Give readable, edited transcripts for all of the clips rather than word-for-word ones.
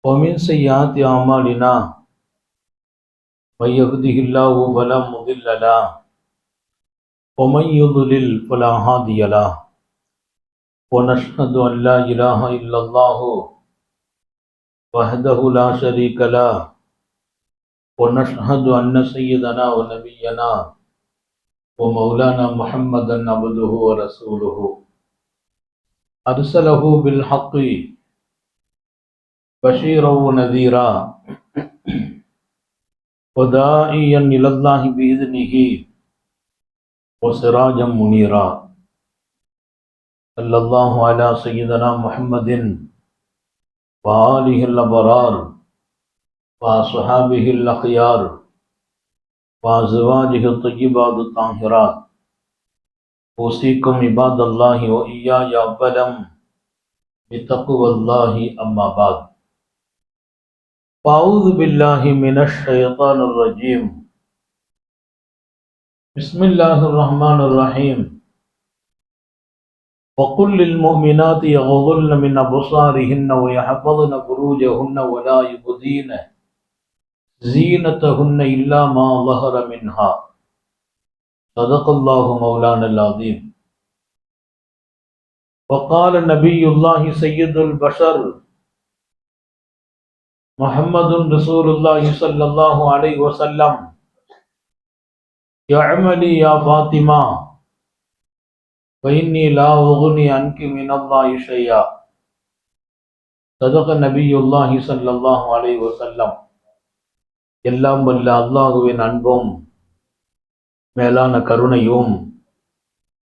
ومن سيئات أعمالنا من يهده الله فلا مضل له ومن يضلل فلا هادي له ونشهد أن لا إله إلا الله وحده لا شريك له ونشهد أن سيدنا ونبينا ومولانا محمدا عبده ورسوله أرسله بالحق بشيرا ونذيرا وداعيا إلى الله بإذنه وسراجا منيرا صلى الله على سيدنا محمد وآله الأبرار وأصحابه الأخيار وأزواجه الطيبات الطاهرات أوصيكم عباد الله وإياي أولا بتقوى الله أما بعد أعوذ بالله من الشيطان الرجيم بسم الله الرحمن الرحيم وقل للمؤمنات يغضضن من أبصارهن ويحفظن فروجهن ولا يبدين زينتهن إلا ما ظهر منها صدق الله مولانا العظيم وقال نبي الله سيد البشر محمد رسول الله صلى الله عليه وسلم اعملي يا فاطمة فإني لا أغني عنك من الله شيئا صدق نبي الله صلى الله عليه وسلم. எல்லாம் வல்ல அல்லாஹுவின் அன்பும் மேலான கருணையும்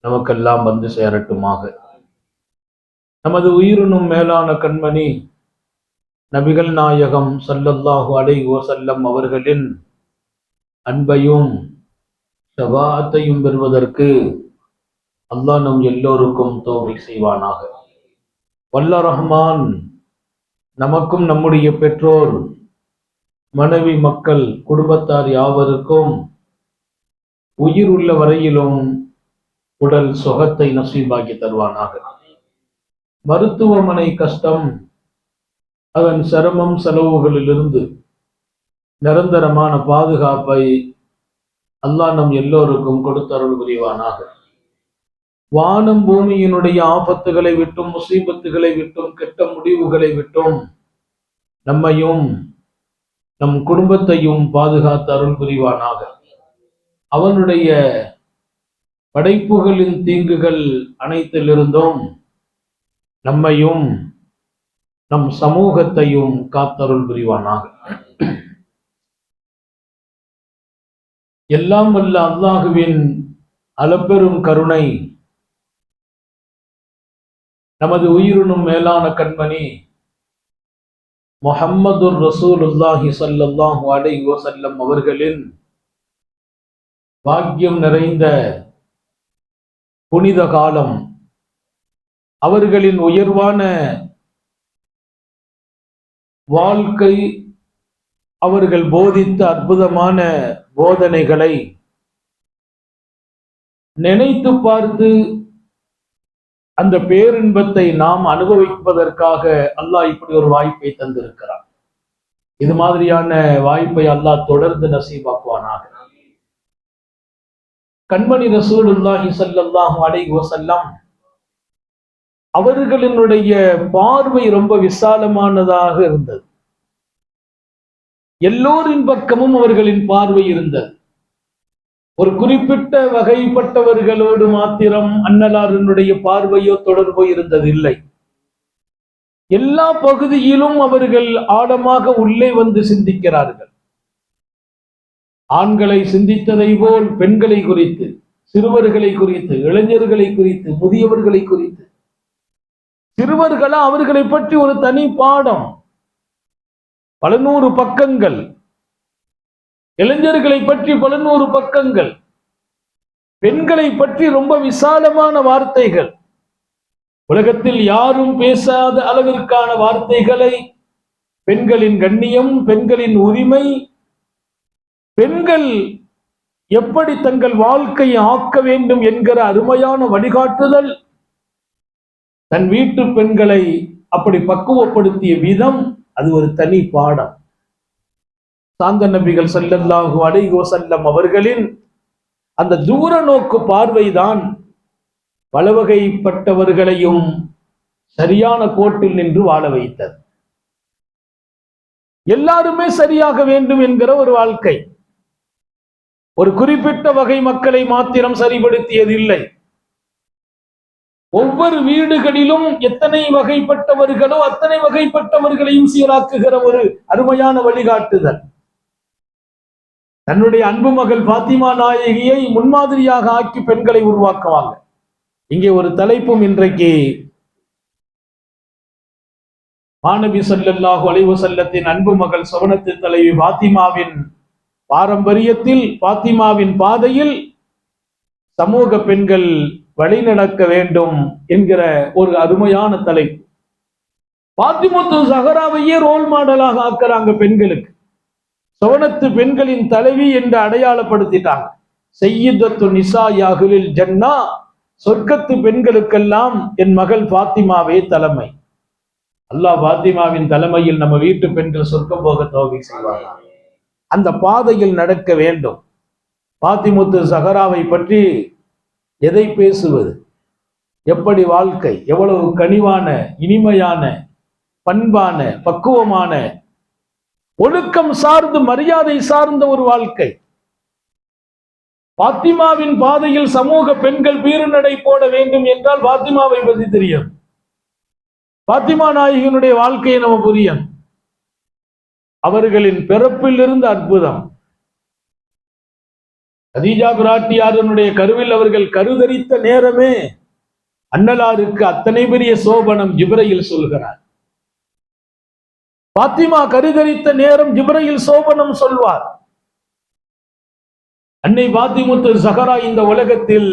நமக்கெல்லாம் வந்து சேரட்டுமாக. நமது உயிரினும் மேலான கண்மணி நபிகள் நாயகம் ஸல்லல்லாஹு அலைஹி வஸல்லம் அவர்களின் அன்பையும் ஷஃபாஅத்தையும் பெறுவதற்கு அல்லாஹ் நம் எல்லோருக்கும் தௌஃபீக் செய்வானாக. வல்ல ரஹ்மான் நமக்கும் நம்முடைய பெற்றோர், மனைவி, மக்கள், குடும்பத்தார் யாவருக்கும் உயிர் உள்ள வரையிலும் உடல் சுகத்தை நசீபாக்கி தருவானாக. மருத்துவமனை கஷ்டம், அதன் சிரமம், செலவுகளிலிருந்து நிரந்தரமான பாதுகாப்பை அல்லாஹ் நம் எல்லோருக்கும் கொடுத்தருள் புரிவானாக. வானம் பூமியினுடைய ஆபத்துகளை விட்டும், முசீபத்துகளை விட்டும், கெட்ட முடிவுகளை விட்டும் நம்மையும் நம் குடும்பத்தையும் பாதுகாத்து அருள் புரிவானாக. அவனுடைய படைப்புகளின் தீங்குகள் அனைத்திலிருந்தும் நம்மையும் நம் சமூகத்தையும் காத்தருள் புரிவானாக. எல்லாம் வல்ல அல்லாஹுவின் அளப்பெரும் கருணை நமது உயிரினும் மேலான கண்மணி முஹம்மதுர் ரசூலுல்லாஹி ஸல்லல்லாஹு அலைஹி வஸல்லம் அவர்களின் பாக்கியம் நிறைந்த புனித காலம், அவர்களின் உயர்வான வாழ்க்கை, அவர்கள் போதித்த அற்புதமான போதனைகளை நினைத்து பார்த்து அந்த பேரின்பத்தை நாம் அனுபவிப்பதற்காக அல்லாஹ் இப்படி ஒரு வாய்ப்பை தந்திருக்கிறார். இது மாதிரியான வாய்ப்பை அல்லாஹ் தொடர்ந்து நசீபாக்குவானாக. கண்மணி ரசூலுல்லாஹி ஸல்லல்லாஹு அலைஹி வஸல்லம் அவர்களினுடைய பார்வை ரொம்ப விசாலமானதாக இருந்தது. எல்லோரின் பக்கமும் அவர்களின் பார்வை இருந்தது. ஒரு குறிப்பிட்ட வகைப்பட்டவர்களோடு மாத்திரம் அன்னலாரினுடைய பார்வையோ தொடர்போ இருந்ததில்லை. எல்லா பகுதியிலும் அவர்கள் ஆழமாக உள்ளே வந்து சிந்திக்கிறார்கள். ஆண்களை சிந்தித்ததை போல் பெண்களை குறித்து, சிறுவர்களை குறித்து, இளைஞர்களை குறித்து, முதியவர்களை குறித்து, சிறுவர்களா அவர்களை பற்றி ஒரு தனி பாடம், பல நூறு பக்கங்கள், இளைஞர்களை பற்றி பல நூறு பக்கங்கள், பெண்களை பற்றி ரொம்ப விசாலமான வார்த்தைகள், உலகத்தில் யாரும் பேசாத அளவிற்கான வார்த்தைகளை, பெண்களின் கண்ணியம், பெண்களின் உரிமை, பெண்கள் எப்படி தங்கள் வாழ்க்கையை ஆக்க வேண்டும் என்கிற அருமையான வழிகாட்டுதல், தன் வீட்டு பெண்களை அப்படி பக்குவப்படுத்திய விதம், அது ஒரு தனி பாடம். சாந்த நபிகள் ஸல்லல்லாஹு அலைஹி வஸல்லம் அவர்களின் அந்த தூர நோக்கு பார்வைதான் பல வகைப்பட்டவர்களையும் சரியான கோட்டில் நின்று வாழ வைத்தது. எல்லாருமே சரியாக வேண்டும் என்கிற ஒரு வாழ்க்கை, ஒரு குறிப்பிட்ட வகை மக்களை மாத்திரம் சரிபடுத்தியது இல்லை. ஒவ்வொரு வீடுகளிலும் எத்தனை வகைப்பட்டவர்களோ அத்தனை வகைப்பட்டவர்களையும் சீராக்குகிற ஒரு அருமையான வழிகாட்டுதல். தன்னுடைய அன்பு மகள் பாத்திமா நாயகியை முன்மாதிரியாக ஆக்கி பெண்களை உருவாக்குவாங்க. இங்கே ஒரு தலைப்பும் இன்றைக்கு மாநபி ஸல்லல்லாஹு அலைஹி வஸல்லத்தின் அன்பு மகள் சுவனத்து தலைவி பாத்திமாவின் பாரம்பரியத்தில், பாத்திமாவின் பாதையில் சமூக பெண்கள் வழிநடக்க வேண்டும் என்கிற ஒரு அருமையான தலைப்பு. பாத்திமத்து ஸஹராவையே ரோல் மாடலாக ஆக்குறாங்க பெண்களுக்கு. சுவனத்து பெண்களின் தலைவி என்று அடையாளப்படுத்திட்டாங்க. சய்யிதத்து நிசாஇ அஹ்லில் ஜன்னா, சொர்க்கத்து பெண்களுக்கெல்லாம் என் மகள் பாத்திமாவே தலைமை. அல்லாஹ் பாத்திமாவின் தலைமையில் நம்ம வீட்டு பெண்கள் சொர்க்கம் போக தௌஃபீக் செய்வாங்க. அந்த பாதையில் நடக்க வேண்டும். பாத்திமத்து ஸஹராவை பற்றி எதை பேசுவது, எப்படி வாழ்க்கை, எவ்வளவு கனிவான, இனிமையான, பண்பான, பக்குவமான, ஒழுக்கம் சார்ந்து மரியாதை சார்ந்த ஒரு வாழ்க்கை. பாத்திமாவின் பாதையில் சமூக பெண்கள் பீறுநடை போட வேண்டும் என்றால் பாத்திமாவை பற்றி தெரியும், பாத்திமா நாயகியினுடைய வாழ்க்கையை நம்ம புரியும். அவர்களின் பிறப்பில் இருந்து அற்புதம். கதீஜா பிராட்டியாருடைய கருவில் அவர்கள் கருதரித்த நேரமே அன்னலாருக்கு அத்தனை பெரிய சோபனம் ஜிப்ரீல் சொல்கிறார். பாத்திமா கருதரித்த நேரம் ஜிப்ரீல் சோபனம் சொல்வார். அன்னை பாத்திமத்து ஸஹரா இந்த உலகத்தில்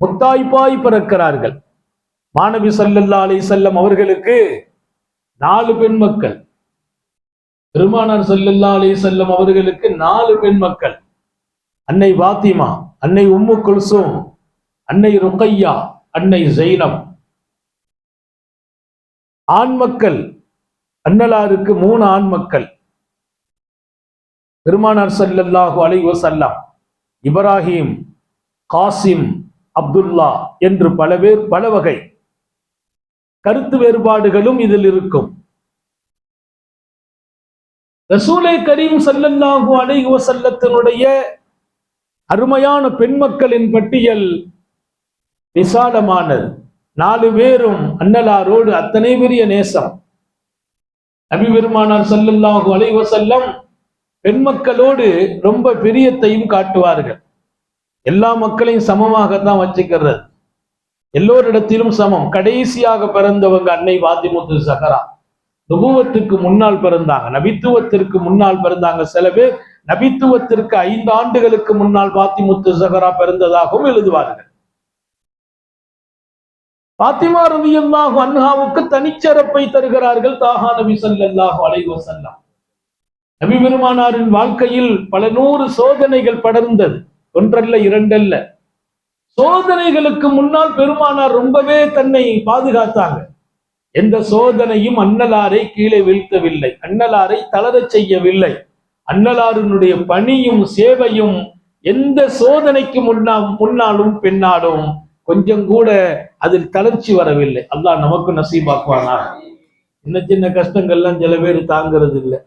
முத்தாய்ப்பாய் பிறக்கிறார்கள். மாநபி ஸல்லல்லாஹு அலைஹி வஸல்லம் அவர்களுக்கு 4 பெண் மக்கள். பெருமானார் ஸல்லல்லாஹு அலைஹி வஸல்லம் அவர்களுக்கு 4 பெண் மக்கள். அன்னை பாத்திமா, அன்னை உம்மு குல்சூம், அன்னை ருக்கையா, அன்னை ஜைனப். ஆண் மக்கள் அன்னலாருக்கு 3 ஆண் மக்கள். பெருமானார் ஸல்லல்லாஹு அலைஹி வஸல்லம் இப்ராஹிம், காசிம், அப்துல்லா என்று பல பேர், பல வகை கருத்து வேறுபாடுகளும் இதில் இருக்கும். ரசூலே கரீம் ஸல்லல்லாஹு அலைஹி வஸல்லத்தினுடைய அருமையான பெண் மக்களின் பட்டியல் விசாலமானது. 4 பேரும் அன்னலாரோடு அத்தனை பெரிய நேசம். நபி பெருமானார் ஸல்லல்லாஹு அலைஹி வஸல்லம் பெண் மக்களோடு ரொம்ப பிரியத்தையும் காட்டுவார்கள். எல்லா மக்களையும் சமமாகத்தான் வச்சுக்கிறது, எல்லோரிடத்திலும் சமம். கடைசியாக பிறந்தவங்க அன்னை பாத்திமத்து ஸஹரா. நுபுவத்துக்கு முன்னால் பிறந்தாங்க, நபித்துவத்திற்கு முன்னால் பிறந்தாங்க. சில பேர் நபித்துவத்திற்கு 5 ஆண்டுகளுக்கு முன்னால் பாத்திமத்து ஸஹரா பிறந்ததாகவும் எழுதுவார்கள். பாத்திமா ரலியல்லாஹு அன்ஹாவுக்கு தனிச்சிறப்பை தருகிறார்கள் தாஹா நபி ஸல்லல்லாஹு அலைஹி வஸல்லம். நபி பெருமானாரின் வாழ்க்கையில் பல 100 சோதனைகள் படர்ந்தது, ஒன்றல்ல இரண்டல்ல. சோதனைகளுக்கு முன்னால் பெருமானார் ரொம்பவே தன்னை பாதுகாத்தாங்க. எந்த சோதனையும் அன்னலாரை கீழே வீழ்த்தவில்லை, அன்னலாரை தளரச் செய்யவில்லை. அன்னலாரினுடைய பணியும் சேவையும் எந்த சோதனைக்கு முன்னாலும் பின்னாலும் கொஞ்சம் கூட அதில் தளர்ச்சி வரவில்லை. அல்லாஹ் நமக்கு நசீபாக்குவானா. சின்ன சின்ன கஷ்டங்கள்லாம் சில பேர் தாங்கிறது இல்லை.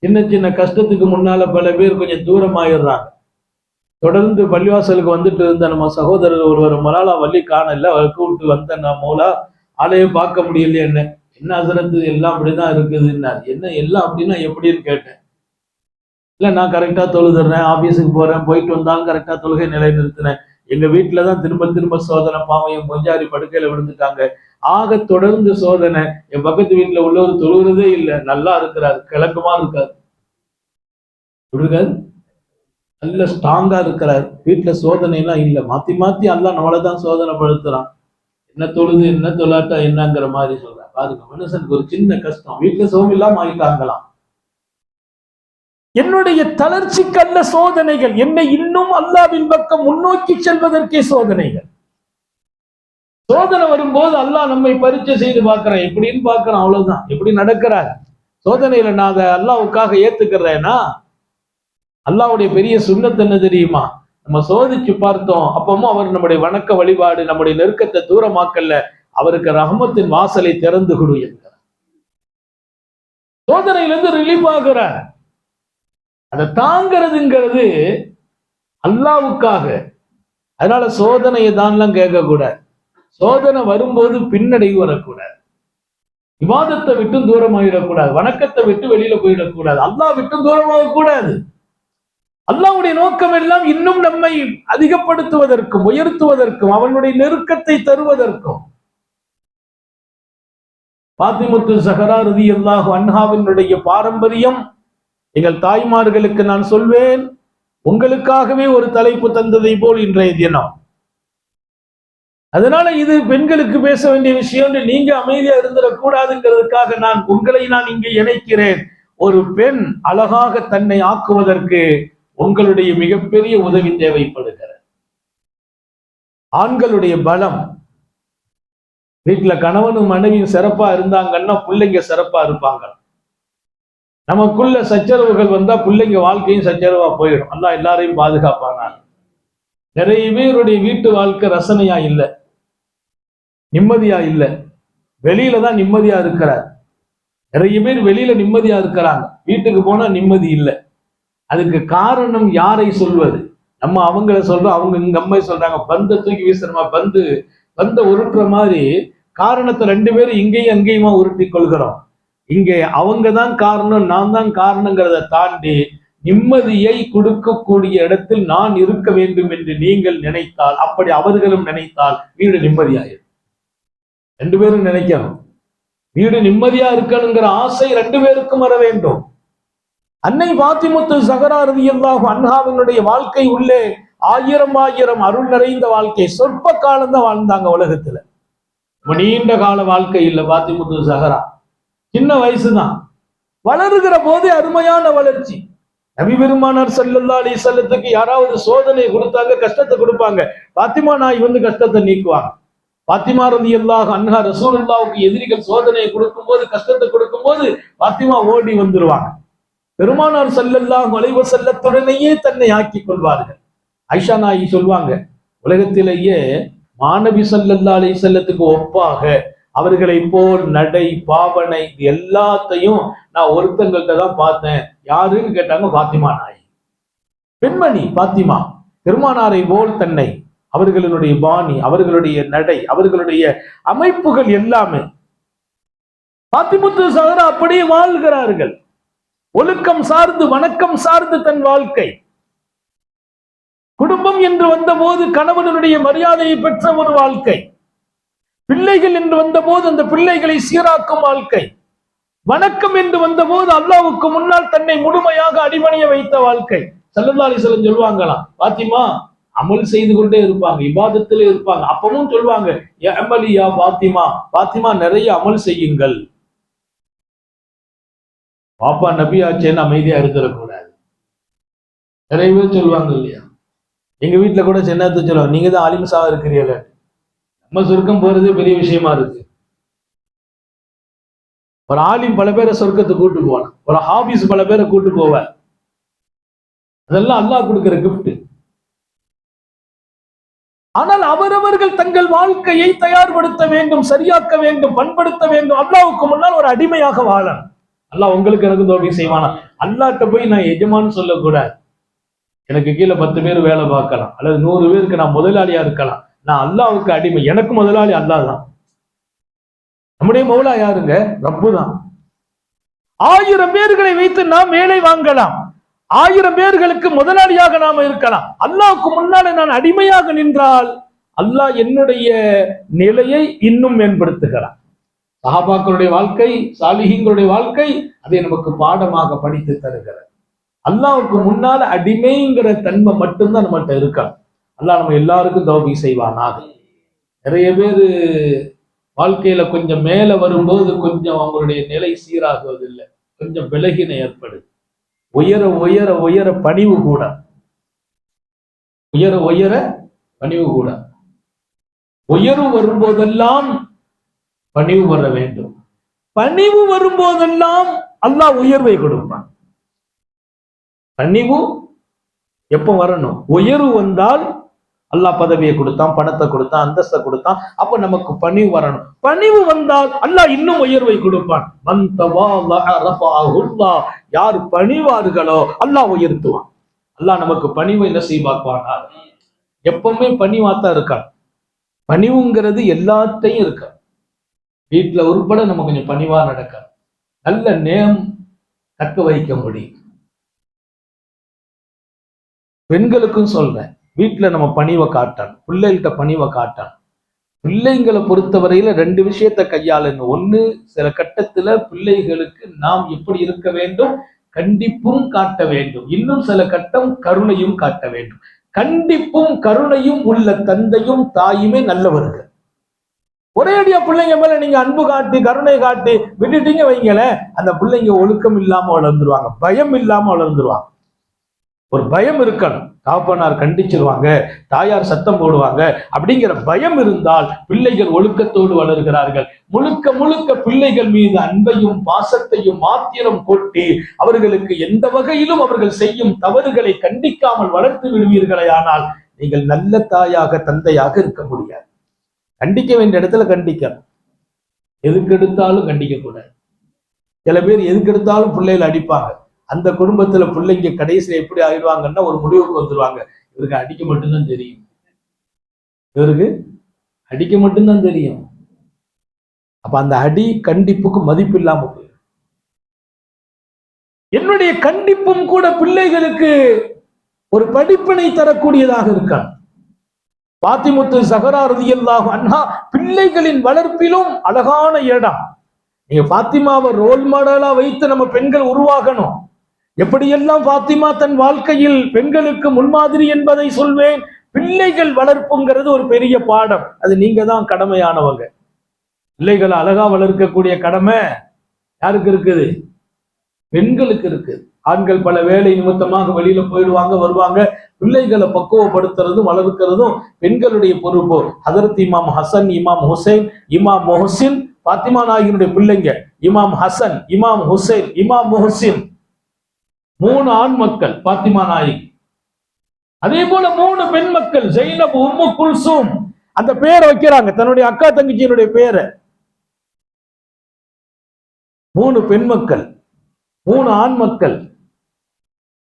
சின்ன சின்ன கஷ்டத்துக்கு முன்னால பல பேர் கொஞ்சம் தூரமாயிடுறாங்க. தொடர்ந்து பள்ளிவாசலுக்கு வந்துட்டு இருந்த நம்ம சகோதரர் ஒருவர் மலாலா வள்ளி காணல, அவர் கூப்பிட்டு வந்த நான் மௌலா ஆளையே பார்க்க முடியல, என்ன அசரத்து எல்லாம் அப்படிதான் இருக்குதுன்னாரு. என்ன எல்லாம் அப்படின்னா எப்படின்னு கேட்டேன். இல்லை நான் கரெக்டா தொழுதுறேன், ஆபீஸுக்கு போறேன், போயிட்டு வந்தாலும் கரெக்டா தொழுகை நிலைநிறுத்தினேன். எங்க வீட்டுலதான் திரும்ப திரும்ப சோதனை, பாவையும் கொஞ்சாரி படுக்கையில விழுந்துட்டாங்க, ஆக தொடர்ந்து சோதனை. என் பக்கத்து வீட்டுல உள்ளவர் தொழுகிறதே இல்லை, நல்லா இருக்கிறாரு, கிழக்குமா இருக்காரு, நல்ல ஸ்ட்ராங்கா இருக்கிறார், வீட்டுல சோதனை எல்லாம் இல்லை. மாத்தி மாத்தி அல்லாஹ் நம்மளதான் சோதனை படுத்துறான். என்ன தொழுது என்ன தொழாட்டா என்னங்கிற மாதிரி சொல்றான். பாருங்க, மனுஷனுக்கு ஒரு சின்ன கஷ்டம், வீட்டுல சோமில்லாம ஆகிட்டாங்களாம். என்னுடைய தளர்ச்சிக்கல்ல சோதனைகள், என்னை இன்னும் அல்லாஹ்வின் பக்கம் முன்னோக்கி செல்வதற்கே சோதனைகள். சோதனை வரும்போது அல்லாஹ் நம்மை பரீட்சை செய்து பார்க்கிறான், எப்படின்னு பார்க்கிறான், அவ்வளவுதான். எப்படி நடக்கிறார், சோதனையில நான் அதை அல்லாவுக்காக ஏத்துக்கிறேன்னா, அல்லாவுடைய பெரிய சுன்னத் என்ன தெரியுமா? நம்ம சோதிச்சு பார்த்தோம், அப்பவும் அவர் நம்முடைய வணக்க வழிபாடு, நம்முடைய நெருக்கத்தை தூரமாக்கல்ல, அவருக்கு ரஹமத்தின் வாசலை திறந்து கொடு என்கிறார். சோதனையிலிருந்து ரிலீஃப் ஆகிறார். அதை தாங்கிறதுங்கிறது அல்லாவுக்காக. அதனால சோதனையை தான்லாம் கேட்க கூடாது. சோதனை வரும்போது பின்னடைவு வரக்கூடாது. விவாதத்தை விட்டு தூரமாயிடக்கூடாது. வணக்கத்தை விட்டு வெளியில போயிடக்கூடாது. அல்லாஹ் விட்டு தூரமாக கூடாது. அல்லாஹ்வுடைய நோக்கம் எல்லாம் இன்னும் நம்மை அதிகப்படுத்துவதற்கும் உயர்த்துவதற்கும் அவனுடைய நெருக்கத்தை தருவதற்கும். பாத்திமத்து ஸஹரா ரலியல்லாஹு அன்ஹாவினுடைய பாரம்பரியம் எங்கள் தாய்மார்களுக்கு நான் சொல்வேன், உங்களுக்காகவே ஒரு தலைப்பு தந்ததை போல் இன்றைய தினம். அதனால இது பெண்களுக்கு பேச வேண்டிய விஷயம், நீங்க அமைதியா இருந்துடக்கூடாதுங்கிறதுக்காக உங்களை இங்கே இணைக்கிறேன். ஒரு பெண் அழகாக தன்னை ஆக்குவதற்கு உங்களுடைய மிகப்பெரிய உதவி தேவைப்படுகிறது. ஆண்களுடைய பலம், வீட்டுல கணவனும் மனைவியும் சிறப்பா இருந்தாங்கன்னா பிள்ளைங்க சிறப்பா இருப்பாங்க. நமக்குள்ள சச்சரவுகள் வந்தா பிள்ளைங்க வாழ்க்கையும் சச்சரவா போயிடும். அல்லாஹ் எல்லாரையும் பாதுகாப்பாங்க. நிறைய பேருடைய வீட்டு வாழ்க்கை ரசனையா இல்லை, நிம்மதியா இல்லை. வெளியில தான் நிம்மதியா இருக்கிறார். நிறைய பேர் வெளியில நிம்மதியா இருக்கிறாங்க, வீட்டுக்கு போனா நிம்மதி இல்லை. அதுக்கு காரணம் யாரை சொல்வது? நம்ம அவங்கள சொல்றோம், அவங்க இங்க அம்மை சொல்றாங்க பந்த தூக்கி வீசுறமா, பந்த உருட்டுற மாதிரி காரணத்தை ரெண்டு பேரும் இங்கேயும் அங்கேயுமா உருட்டி கொள்கிறோம். இங்கே அவங்க தான் காரணம், நான் தான் காரணங்கிறத தாண்டி நிம்மதியை கொடுக்கக்கூடிய இடத்தில் நான் இருக்க வேண்டும் என்று நீங்கள் நினைத்தால், அப்படி அவர்களும் நினைத்தால் வீடு நிம்மதியாயிரும். ரெண்டு பேரும் நினைக்கணும், வீடு நிம்மதியா இருக்கணுங்கிற ஆசை ரெண்டு பேருக்கும் வர வேண்டும். அன்னை பாத்திமத்து ஸஹரா ரலியல்லாஹு அன்ஹாவினுடைய வாழ்க்கை உள்ளே ஆயிரம் அருள் நிறைந்த வாழ்க்கை. சொற்ப காலம் தான் வாழ்ந்தாங்க உலகத்துல, நீண்ட கால வாழ்க்கை இல்லை. பாத்திமத்து ஸஹரா சின்ன வயசுதான், வளருகிற போதே அருமையான வளர்ச்சி. நபி பெருமானார் ஸல்லல்லாஹு அலைஹி வஸல்லத்துக்கு யாராவது சோதனை கொடுத்தாங்க, கஷ்டத்தை கொடுப்பாங்க, பாத்திமா நாய் வந்து கஷ்டத்தை நீக்குவாங்க. பாத்திமா ரலியல்லாஹு அன்ஹா ரசூலுல்லாஹ்வுக்கு எதிரிகள் சோதனையை கொடுக்கும் போது, கஷ்டத்தை கொடுக்கும் போது பாத்திமா ஓடி வந்துருவாங்க. பெருமானார் ஸல்லல்லாஹு அலைஹி வஸல்லத்துடனேயே தன்னை ஆக்கிக் கொள்வார்கள். ஆயிஷா நாயகி சொல்வாங்க, உலகத்திலேயே மாநபி ஸல்லல்லாஹு அலைஹி வஸல்லத்துக்கு ஒப்பாக அவர்களை போல் நடை பாவனை எல்லாத்தையும் நான் ஒருத்தங்கள்ட்ட தான் பார்த்தேன். யாருன்னு கேட்டாங்க, பாத்திமா நாயகி. பெண்மணி பாத்திமா பெருமானாரை போல் தன்னை, அவர்களுடைய பாணி, அவர்களுடைய நடை, அவர்களுடைய அமைப்புகள் எல்லாமே பாத்திமத்து ஸஹரா அப்படியே வாழ்கிறார்கள். ஒழுக்கம் சார்ந்து, வணக்கம் சார்ந்து தன் வாழ்க்கை. குடும்பம் என்று வந்த போது கணவனுடைய மரியாதையை பெற்ற ஒரு வாழ்க்கை. பிள்ளைகள் என்று வந்த போது அந்த பிள்ளைகளை சீராக்கும் வாழ்க்கை. வணக்கம் என்று வந்த போது அல்லாஹ்வுக்கு முன்னால் தன்னை முழுமையாக அடிபணிய வைத்த வாழ்க்கை. ஸல்லல்லாஹு அலைஹி வஸல்லம் சொல்லுவாங்களாம், பாத்திமா அமல் செய்து கொண்டே இருப்பாங்க, இபாதத்திலே இருப்பாங்க. அப்பவும் சொல்லுவாங்க, யா அமலி யா பாத்திமா, பாத்திமா நிறைய அமல் செய்யுங்கள். பாப்பா நபி ஆச்சேன்னு அமைதியா இருந்துடக்கூடாது. நிறைய பேர் சொல்லுவாங்க இல்லையா, எங்க வீட்டுல கூட சின்னத்தை சொல்லுவாங்க, நீங்க தான் ஆலிம்சாவா இருக்கிறீங்க. நம்ம சொர்க்கம் போறதே பெரிய விஷயமா இருக்கு. ஒரு ஆலிம் பல பேரை சொர்க்கத்தை கூட்டு போவான், ஒரு ஹாபிஸ் பல பேரை கூட்டு போவார். அதெல்லாம் அல்லாஹ் கொடுக்கிற கிஃப்ட். ஆனால் அவரவர்கள் தங்கள் வாழ்க்கையை தயார்படுத்த வேண்டும், சரியாக்க வேண்டும், பண்படுத்த வேண்டும். அல்லாஹ்வுக்கு முன்னால் ஒரு அடிமையாக வாழணும். அல்லாஹ் உங்களுக்கு எனக்கு தோல்வி செய்வானா? அல்லாஹ்ட்ட போய் நான் எஜமான்னு சொல்லக்கூடாது. எனக்கு கீழே 10 பேர் வேலை பார்க்கலாம், அல்லது 100 பேருக்கு நான் முதலாளியா இருக்கலாம். நான் அல்லாஹ்வுக்கு அடிமை. எனக்கு முதலாளி அல்லாஹ் தான். நம்முடைய மௌலா யாருங்க? ரப்பு தான். 1000 பேர்களை வைத்து நாம் வேலை வாங்கலாம், 1000 பேர்களுக்கு முதலாளியாக நாம இருக்கலாம். அல்லாஹ்வுக்கு முன்னாலே நான் அடிமையாக நின்றால் அல்லாஹ் என்னுடைய நிலையை இன்னும் மேம்படுத்துகிறான். சஹாபாக்களுடைய வாழ்க்கை, சாலிஹீன்களுடைய வாழ்க்கை அதை நமக்கு பாடமாக படித்து தருகிறது. அல்லாஹ்வுக்கு முன்னால அடிமைங்கிற தன்மை மட்டும்தான் நம்மகிட்ட இருக்கணும். அல்லாஹ் நம்ம எல்லாருக்கும் தௌபீக் செய்வானாக. நிறைய பேர் வாழ்க்கையில கொஞ்சம் மேல வரும்போது கொஞ்சம் அவங்களுடைய நிலை சீராகுவதில்லை, கொஞ்சம் விலகின ஏற்படுது. உயர உயர உயர பணிவு கூட, உயர உயர பணிவு கூட. உயர்வு வரும்போதெல்லாம் பணிவு வர வேண்டும். பணிவு வரும்போதெல்லாம் அல்லாஹ் உயர்வை கொடுப்பான். பணிவு எப்ப வரணும்? உயர்வு வந்தால் அல்லாஹ் பதவியை கொடுத்தான், பணத்தை கொடுத்தான், அந்தஸ்தை கொடுத்தான். அப்ப நமக்கு பணிவு வரணும். பணிவு வந்தால் அல்லாஹ் இன்னும் உயர்வை கொடுப்பான். யார் பணிவார்களோ அல்லாஹ் உயர்த்துவான். அல்லாஹ் நமக்கு பணிவை நசீபாக்குவானா. எப்பவுமே பணிவாத்தான் இருக்கான். பணிவுங்கிறது எல்லாத்தையும் இருக்க. வீட்டுல உட்பட நம்ம கொஞ்சம் பணிவா நடக்க, நல்ல நேம் தக்க வைக்க முடியும். பெண்களுக்கும் சொல்றேன், வீட்டுல நம்ம பணிவை காட்டணும், பிள்ளைகிட்ட பணிவை காட்டணும். பிள்ளைங்களை பொறுத்தவரையில ரெண்டு விஷயத்தை கையாளணும். ஒண்ணு, சில கட்டத்துல பிள்ளைகளுக்கு நாம் எப்படி இருக்க வேண்டும், கண்டிப்பும் காட்ட வேண்டும். இன்னும் சில கட்டம் கருணையும் காட்ட வேண்டும். கண்டிப்பும் கருணையும் உள்ள தந்தையும் தாயுமே நல்லவர்கள். ஒரே அடியா பிள்ளைங்க மேல நீங்க அன்பு காட்டி கருணை காட்டி விட்டுட்டீங்க வைங்களேன், அந்த பிள்ளைங்க ஒழுக்கம் இல்லாம வளர்ந்துருவாங்க, பயம் இல்லாம வளர்ந்துருவாங்க. ஒரு பயம் இருக்கணும். தாப்பனார் கண்டிச்சிருவாங்க, தாயார் சத்தம் போடுவாங்க அப்படிங்கிற பயம் இருந்தால் பிள்ளைகள் ஒழுக்கத்தோடு வளர்கிறார்கள். முழுக்க முழுக்க பிள்ளைகள் மீது அன்பையும் பாசத்தையும் மாத்திரம் கொட்டி அவர்களுக்கு எந்த வகையிலும் அவர்கள் செய்யும் தவறுகளை கண்டிக்காமல் வளர்த்து விடுவீர்களே, ஆனால் நீங்கள் நல்ல தாயாக தந்தையாக இருக்க முடியாது. கண்டிக்க வேண்டிய இடத்துல கண்டிக்கணும், எதுக்கு எடுத்தாலும் கண்டிக்க கூடாது. சில பேர் எதுக்கு எடுத்தாலும் பிள்ளைகளை அடிப்பாங்க. அந்த குடும்பத்துல பிள்ளைங்க கடைசியில எப்படி ஆயிடுவாங்கன்னா ஒரு முடிவுக்கு வந்துருவாங்க, இவருக்கு அடிக்க மட்டும்தான் தெரியும், இவருக்கு அடிக்க மட்டும்தான் தெரியும். அப்ப அந்த அடி கண்டிப்புக்கு மதிப்பு இல்லாம போயிடும். என்னுடைய கண்டிப்பும் கூட பிள்ளைகளுக்கு ஒரு படிப்பினை தரக்கூடியதாக இருக்கான். பாத்திமுத்து ஸஹரா ரலியல்லாஹு அன்ஹா பிள்ளைகளின் வளர்ப்பிலும் அழகான இடம். நீங்க பாத்திமாவை ரோல் மாடலா வைத்து நம்ம பெண்கள் உருவாகணும். எப்படியெல்லாம் பாத்திமா தன் வாழ்க்கையில் பெண்களுக்கு முன்மாதிரி என்பதை சொல்வேன். பிள்ளைகள் வளர்ப்புங்கிறது ஒரு பெரிய பாடம். அது நீங்க தான் கடமையானவங்க. பிள்ளைகளை அழகா வளர்க்கக்கூடிய கடமை யாருக்கு இருக்குது? பெண்களுக்கு இருக்கு. ஆண்கள் பல வேலை நிமித்தமாக வெளியில போயிடுவாங்க, வருவாங்க. பிள்ளைகளை பக்குவப்படுத்துறதும் வளர்க்கிறதும் பெண்களுடைய பொறுப்பு. ஹதரத் இமாம் ஹசன், இமாம் ஹுசைன், இமாம் மொஹசின், பாத்திமா நாயகியுடைய பிள்ளைங்க இமாம் ஹசன், இமாம் ஹுசைன், இமாம் மொஹசின், 3 ஆண் மக்கள் பாத்திமா நாயகி. அதே போல 3 பெண் மக்கள் ஜைனப், உம்மு குல்சூம். அந்த பேரை வைக்கிறாங்க, தன்னுடைய அக்கா தங்கச்சியினுடைய பேரை. 3 பெண் மக்கள், 3 ஆண் மக்கள்.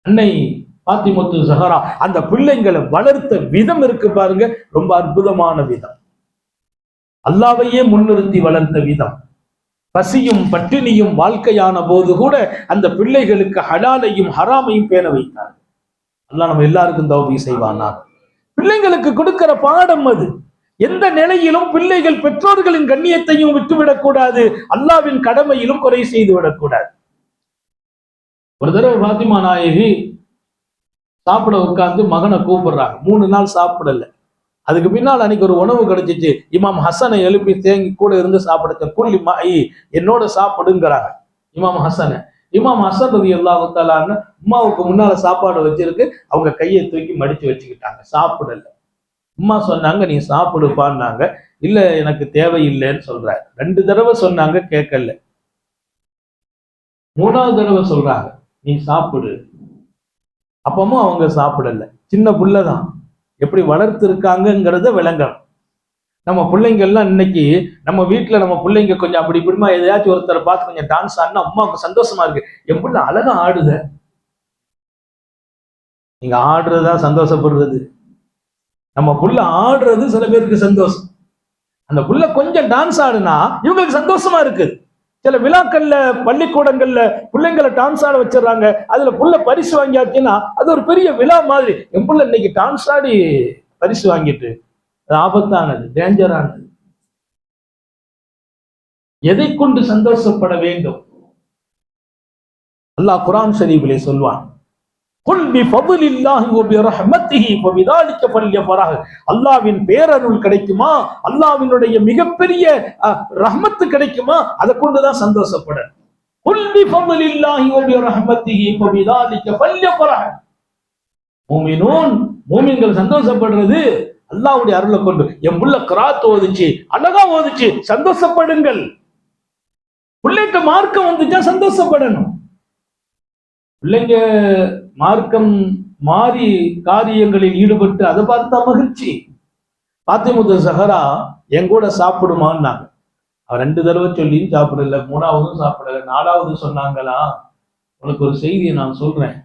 அன்னை பாத்திமுத்து ஸஹரா அந்த பிள்ளைங்களை வளர்த்த விதம் இருக்கு பாருங்க, ரொம்ப அற்புதமான விதம். அல்லாஹ்வையே முன்னிறுத்தி வளர்த்த விதம். பசியும் பட்டினியும் வாழ்க்கையான போது கூட அந்த பிள்ளைகளுக்கு ஹலாலையும் ஹராமையும் பேண வைத்தார். அல்லாஹ் நம்ம எல்லாருக்கும் தௌபீக் செய்வானா. பிள்ளைங்களுக்கு கொடுக்கிற பாடம் அது. எந்த நிலையிலும் பிள்ளைகள் பெற்றோர்களின் கண்ணியத்தையும் விட்டுவிடக் கூடாது, அல்லாஹ்வின் கடமையிலும் குறை செய்து விடக்கூடாது. ஒரு தடவை பாத்திமா நாயகி சாப்பிட உட்கார்ந்து மகனை கூப்பிடுறாங்க. 3 நாள் சாப்பிடல. அதுக்கு பின்னால் அன்னைக்கு ஒரு உணவு கிடைச்சிச்சு. இமாம் ஹசனை எழுப்பி தேங்கி கூட இருந்து சாப்பிடுத்த குள்ளி மாயி என்னோட சாப்பிடுங்கிறாங்க இமாம் ஹசனை. இமாம் ஹசன் ரலியல்லாஹு தஆலா உம்மாவுக்கு முன்னால சாப்பாடு வச்சிருக்கு, அவங்க கையை தூக்கி மடிச்சு வச்சுக்கிட்டாங்க, சாப்பிடல. உம்மா சொன்னாங்க நீ சாப்பிடுப்பான்னாங்க. இல்ல எனக்கு தேவையில்லைன்னு சொல்றாரு. 2 தடவை சொன்னாங்க, கேட்கல. 3வது தடவை சொல்றாங்க நீ சாப்பிடு. அப்பமும் அவங்க சாப்பிடல. சின்ன புள்ளதான், எப்படி வளர்த்து இருக்காங்கிறத விளங்கணும். நம்ம பிள்ளைங்கள்லாம் இன்னைக்கு நம்ம வீட்டுல நம்ம பிள்ளைங்க கொஞ்சம் அப்படி இப்படிமா எதையாச்சும் ஒருத்தரை பார்த்து கொஞ்சம் டான்ஸ் ஆடினா அம்மாவுக்கு சந்தோஷமா இருக்கு. என் பிள்ளை அழகா ஆடுத. நீங்க ஆடுறதா சந்தோஷப்படுறது? நம்ம புள்ள ஆடுறது சில பேருக்கு சந்தோஷம். அந்த புள்ள கொஞ்சம் டான்ஸ் ஆடுனா இவங்களுக்கு சந்தோஷமா இருக்கு. சில விழாக்கள்ல பள்ளிக்கூடங்கள்ல பிள்ளைங்களை டான்ஸ் ஆட வச்சிடறாங்க. அதுல புள்ள பரிசு வாங்கியாச்சுன்னா அது ஒரு பெரிய விழா மாதிரி. என் புள்ள இன்னைக்கு டான்ஸ் ஆடி பரிசு வாங்கிட்டு, அது ஆபத்தானது, டேஞ்சரானது. எதை கொண்டு சந்தோஷப்பட வேண்டும்? அல்லாஹ் குர்ஆன் ஷரீஃபிலே சொல்வான், குல் பிஃபத்லில்லாஹி வ பிரஹ்மத்திஹி ஃபபிதாலிக ஃபல்யஃபரஹ். அல்லாஹ்வின் பேரருள் கிடைக்குமா, அல்லாஹ்வினுடைய மிகப்பெரிய ரஹ்மத் கிடைக்குமா, அதை கொண்டுதான் சந்தோஷப்பட. குல் பிஃபத்லில்லாஹி வ பிரஹ்மத்திஹி ஃபபிதாலிக ஃபல்யஃபரஹ். மூமினூன், மூமின்கள் சந்தோஷப்படுறது அல்லாஹ்வுடைய அருளை கொண்டு. என் புள்ள கிராத் ஓதுச்சு, அழகா ஓதுச்சு, சந்தோஷப்படுங்கள். பிள்ளைகிட்ட மார்க்கம் வந்துச்சா சந்தோஷப்படணும். பிள்ளைங்க மார்க்கம் மாறி காரியங்களில் ஈடுபட்டு அதை பார்த்தா மகிழ்ச்சி. பாத்திமுத்து சஹரா என் கூட சாப்பிடுமான்னாங்க. அவர் 2 தடவை சொல்லியும் சாப்பிடல, 3ஆவதும் சாப்பிடல, 4ஆவது சொன்னாங்களா, உனக்கு ஒரு செய்தியை நான் சொல்றேன்.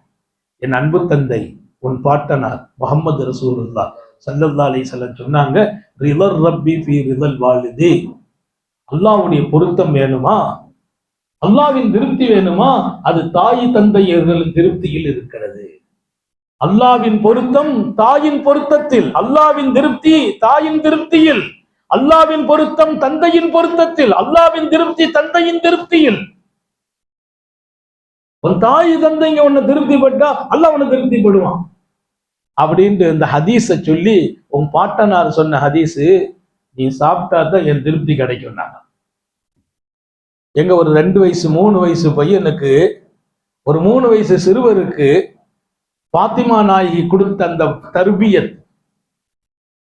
என் அன்பு தந்தை உன் பாட்டனார் முஹம்மது ரசூலுல்லாஹ் ஸல்லல்லாஹு அலைஹி வஸல்லம் சொன்னாங்க, ரிதர் ரப்பி ஃபீ ரிதல் வாலிதி. அல்லாஹ்வுடைய பொருத்தம் வேணுமா, அல்லாஹ்வின் திருப்தி வேணுமா, அது தாய் தந்தையர்களின் திருப்தியில் இருக்கிறது. அல்லாஹ்வின் பொருத்தம் தாயின் பொருத்தத்தில், அல்லாஹ்வின் திருப்தி தாயின் திருப்தியில், அல்லாஹ்வின் பொருத்தம் தந்தையின் பொருத்தத்தில், அல்லாஹ்வின் திருப்தி தந்தையின் திருப்தியில். உன் தாய் தந்தைங்க உன்னை திருப்திப்பட்டா அல்லாஹ் உன்னை திருப்திப்படுவான் அப்படின்ட்டு இந்த ஹதீஸை சொல்லி, உன் பாட்டனார் சொன்ன ஹதீஸு, நீ சாப்பிட்டா தான் என் திருப்தி கிடைக்கும். நாங்க எங்க ஒரு 2 வயசு 3 வயசு பையனுக்கு, ஒரு 3 வயசு சிறுவருக்கு பாத்திமா நாயகி கொடுத்த அந்த தர்பியத்,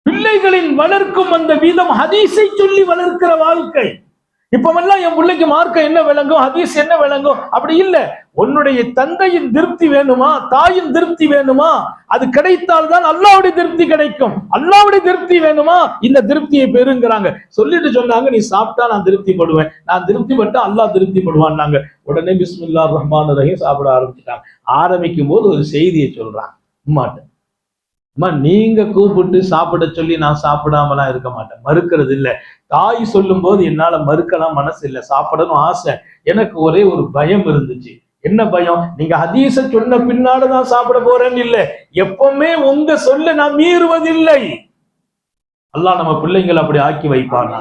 பிள்ளைகளின் வளர்க்கும் அந்த வீதம், ஹதீஸை சொல்லி வளர்க்கிற வாழ்க்கை. இப்பவெல்லாம் என் பிள்ளைக்கு மார்க்கம் என்ன விளங்கும், ஹதீஸ் என்ன விளங்கும், அப்படி இல்ல. உன்னுடைய தந்தையின் திருப்தி வேணுமா, தாயின் திருப்தி வேணுமா, அது கிடைத்தால்தான் அல்லாஹ்வுடைய திருப்தி கிடைக்கும். அல்லாஹ்வுடைய திருப்தி வேணுமா, இந்த திருப்தியை பெறுங்கிறாங்க. சொல்லிட்டு சொன்னாங்க, நீ சாப்பிட்டா நான் திருப்திப்படுவேன், நான் திருப்திப்பட்டா அல்லாஹ் திருப்திப்படுவான்னாங்க. உடனே பிஸ்மில்லாஹிர் ரஹ்மானிர் ரஹீம் சாப்பிட ஆரம்பிச்சுட்டாங்க. ஆரம்பிக்கும் போது ஒரு செய்தியை சொல்றாங்க உம்மாட்ட, அம்மா நீங்க கூப்பிட்டு சாப்பிட சொல்லி நான் சாப்பிடாமலாம் இருக்க மாட்டேன், மறுக்கிறது இல்லை. தாய் சொல்லும் போது என்னால மறுக்கலாம் மனசு இல்லை, சாப்பிடணும் ஆசை. எனக்கு ஒரே ஒரு பயம் இருந்துச்சு. என்ன பயம், நீங்க ஹதீஸ சொன்ன பின்னால்தான் சாப்பிட போறேன்னு இல்லை, எப்பவுமே உங்க சொல்ல நான் மீறுவதில்லை. அல்லாஹ் நம்ம பிள்ளைங்களை அப்படி ஆக்கி வைப்பானா.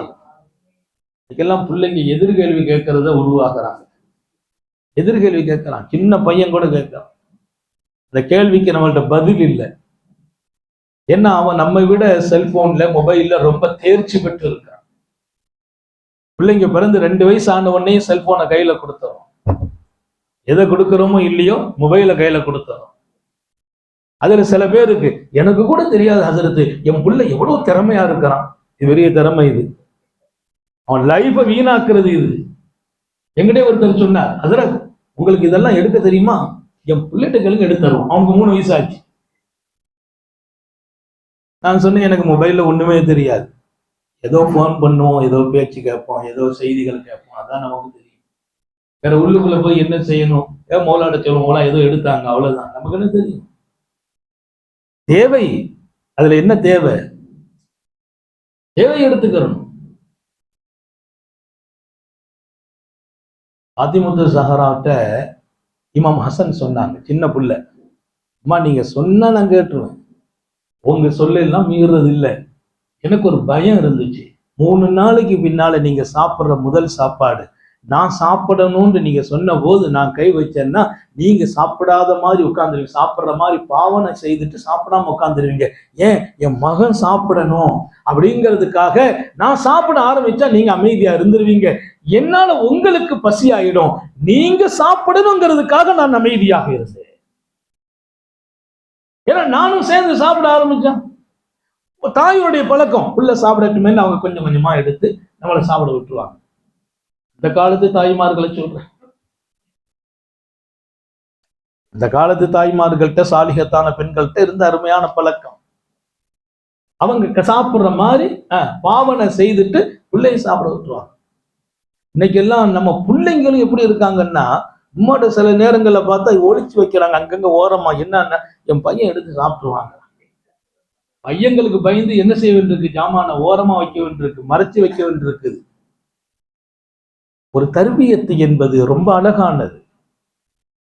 இதுக்கெல்லாம் பிள்ளைங்க எதிர்கேள்வி கேட்கறத உருவாக்குறாங்க. எதிர்கேள்வி கேட்கறான், சின்ன பையன் கூட கேட்கறான். அந்த கேள்விக்கு நம்மள்ட்ட பதில் இல்லை. ஏன்னா அவன் நம்மை விட செல்போன்ல மொபைல்ல ரொம்ப தேர்ச்சி பெற்று இருக்கான். பிள்ளைங்க பிறந்து 2 வயசு ஆன உடனே செல்போனை கையில கொடுத்துறோம். எதை கொடுக்கறோமோ இல்லையோ மொபைல கையில கொடுத்துறோம். அதுல சில பேருக்கு, எனக்கு கூட தெரியாது ஹசரத்து, என் பிள்ளை எவ்வளவு திறமையா இருக்கிறான், இது பெரிய திறமை, இது அவன் லைஃப வீணாக்குறது. இது என்கிட்டே ஒருத்தர் சொன்னார், ஹசரத் உங்களுக்கு இதெல்லாம் எடுக்க தெரியுமா, என் பிள்ளைகிட்ட கேளுங்க எடுத்து தருவோம், அவனுக்கு 3 வயசு ஆச்சு. நான் சொன்னேன், எனக்கு மொபைல்ல ஒண்ணுமே தெரியாது, ஏதோ போன் பண்ணுவோம், ஏதோ பேச்சு கேட்போம், ஏதோ செய்திகள் கேட்போம், அதான் நமக்கு தெரியும். வேற உள்ளுக்குள்ள போய் என்ன செய்யணும், மௌலாட சொல்லுவோம், ஏதோ எடுத்தாங்க, அவ்வளவுதான், நமக்கு என்ன தெரியும். தேவை, அதுல என்ன தேவை, தேவை எடுத்துக்கிறோம். பாத்திமுத்து சஹராட்ட இமாம் ஹசன் சொன்னாங்க, சின்ன புள்ள, அம்மா நீங்க சொன்னா நான் கேட்டுருவேன், உங்க சொல்ல எல்லாம் மீறுறது இல்லை. எனக்கு ஒரு பயம் இருந்துச்சு, 3 நாளைக்கு பின்னால நீங்க சாப்பிட்ற முதல் சாப்பாடு நான் சாப்பிடணும்னு நீங்க சொன்ன போது நான் கை வச்சேன்னா நீங்க சாப்பிடாத மாதிரி உட்காந்துருவீங்க, சாப்பிட்ற மாதிரி பாவனை செய்துட்டு சாப்பிடாம உட்காந்துருவீங்க. ஏன், என் மகன் சாப்பிடணும் அப்படிங்கிறதுக்காக நான் சாப்பிட ஆரம்பிச்சா நீங்க அமைதியா இருந்துருவீங்க, என்னால உங்களுக்கு பசி ஆயிடும், நீங்க சாப்பிடணுங்கிறதுக்காக நான் அமைதியாக இருந்தேன். ஏன்னா நானும் சேர்ந்து சாப்பிட ஆரம்பிச்சேன். தாயுடைய பழக்கம், உள்ள சாப்பிடட்டுமே அவங்க கொஞ்சம் கொஞ்சமா எடுத்து நம்மளை சாப்பிட விட்டுருவாங்க. இந்த காலத்து தாய்மார்களை சொல்றேன், இந்த காலத்து தாய்மார்கள்ட்ட, சாலிகத்தான பெண்கள்கிட்ட இருந்த அருமையான பழக்கம், அவங்க சாப்பிடுற மாதிரி பாவனை செய்துட்டு பிள்ளைய சாப்பிட விட்டுருவாங்க. இன்னைக்கு எல்லாம் நம்ம பிள்ளைங்களும் எப்படி இருக்காங்கன்னா, உம்மாட்ட சில நேரங்களில் பார்த்தா ஒளிச்சு வைக்கிறாங்க அங்கங்க ஓரமா, என்னன்னா என் பையன் எடுத்து சாப்பிட்டுருவாங்க. பையங்களுக்கு பயந்து என்ன செய்ய வேண்டியிருக்கு, ஜாமான ஓரமா வைக்க வேண்டியிருக்கு, மறைச்சு வைக்க வேண்டியிருக்குது. ஒரு தர்பியத்து என்பது ரொம்ப அழகானது.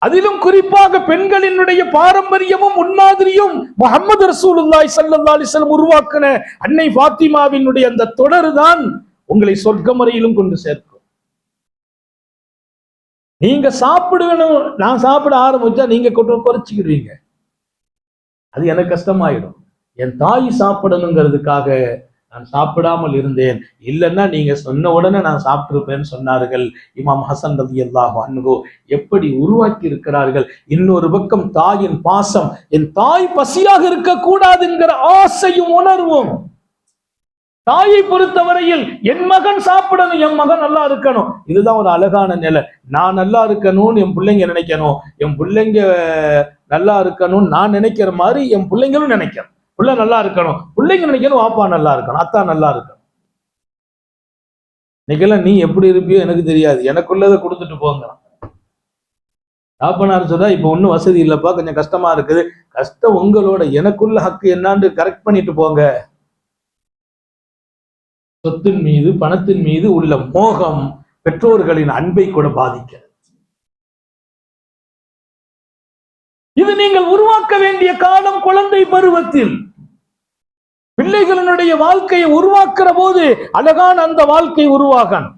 அதிலும் குறிப்பாக பெண்களினுடைய பாரம்பரியமும் முன்மாதிரியும் முஹம்மது ரசூலுல்லாஹி ஸல்லல்லாஹு அலைஹி வஸல்லம் உருவாக்கின அன்னை ஃபாத்திமாவினுடைய அந்த தொடர் தான் உங்களை சொர்க்கம் வரையிலும் கொண்டு சேர்க்கும். நீங்க சாப்பிடணும், நான் சாப்பிட ஆரம்பிச்சா நீங்க குறைச்சிக்கிடுவீங்க, அது எனக்கு கஷ்டமாயிடும். என் தாய் சாப்பிடணுங்கிறதுக்காக நான் சாப்பிடாமல் இருந்தேன், இல்லைன்னா நீங்க சொன்ன உடனே நான் சாப்பிட்டிருப்பேன்னு சொன்னார்கள் இமாம் ஹசன் ரலியல்லாஹு அன்ஹு. எப்படி உருவாக்கி இருக்கிறார்கள். இன்னொரு பக்கம் தாயின் பாசம், என் தாய் பசியாக இருக்க கூடாது என்கிற ஆசையும் உணர்வும். தாயை பொறுத்தவரையில் என் மகன் சாப்பிடணும், என் மகன் நல்லா இருக்கணும். இதுதான் ஒரு அழகான நிலை. நான் நல்லா இருக்கணும்னு என் பிள்ளைங்க நினைக்கணும், என் பிள்ளைங்க நல்லா இருக்கணும்னு நான் நினைக்கிற மாதிரி என் பிள்ளைங்களும் நினைக்கணும். பிள்ளை நல்லா இருக்கணும், பிள்ளைங்க நினைக்கணும் வாப்பா நல்லா இருக்கணும், அத்தா நல்லா இருக்கணும். இன்னைக்கெல்லாம் நீ எப்படி இருப்பியோ எனக்கு தெரியாது, எனக்குள்ளதை கொடுத்துட்டு போங்க. தாப்பனார் சொல்றா, இப்ப ஒன்னும் வசதி இல்லப்பா, கொஞ்சம் கஷ்டமா இருக்குது. கஷ்டம் உங்களோட, எனக்குள்ள ஹக்கு என்னான்னு கரெக்ட் பண்ணிட்டு போங்க. சொத்தின் மீது பணத்தின் மீது உள்ள மோகம் பெற்றோர்களின் அன்பை கூட பாதிக்கிறது. இது நீங்கள் உருவாக்க வேண்டிய காலம் குழந்தை பருவத்தில். பிள்ளைகளினுடைய வாழ்க்கையை உருவாக்குற போது அழகான அந்த வாழ்க்கை உருவாகணும்.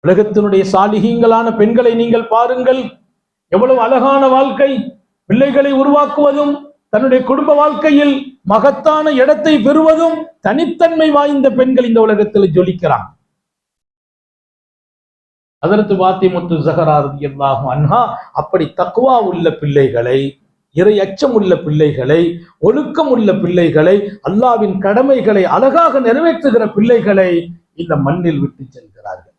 உலகத்தினுடைய சாலிகீங்களான பெண்களை நீங்கள் பாருங்கள், எவ்வளவு அழகான வாழ்க்கை. பிள்ளைகளை உருவாக்குவதும் தன்னுடைய குடும்ப வாழ்க்கையில் மகத்தான இடத்தை பெறுவதும் தனித்தன்மை வாய்ந்த பெண்கள் இந்த உலகத்தில் ஜொலிக்கிறான். ஹஜ்ரத் ஃபாத்திமத்து ஸஹரா ரலியல்லாஹு அன்ஹா அப்படி தக்வா உள்ள பிள்ளைகளை, இறை அச்சம் உள்ள பிள்ளைகளை, ஒழுக்கம் உள்ள பிள்ளைகளை, அல்லாஹ்வின் கடமைகளை அழகாக நிறைவேற்றுகிற பிள்ளைகளை இந்த மண்ணில் விட்டு செல்கிறார்கள்.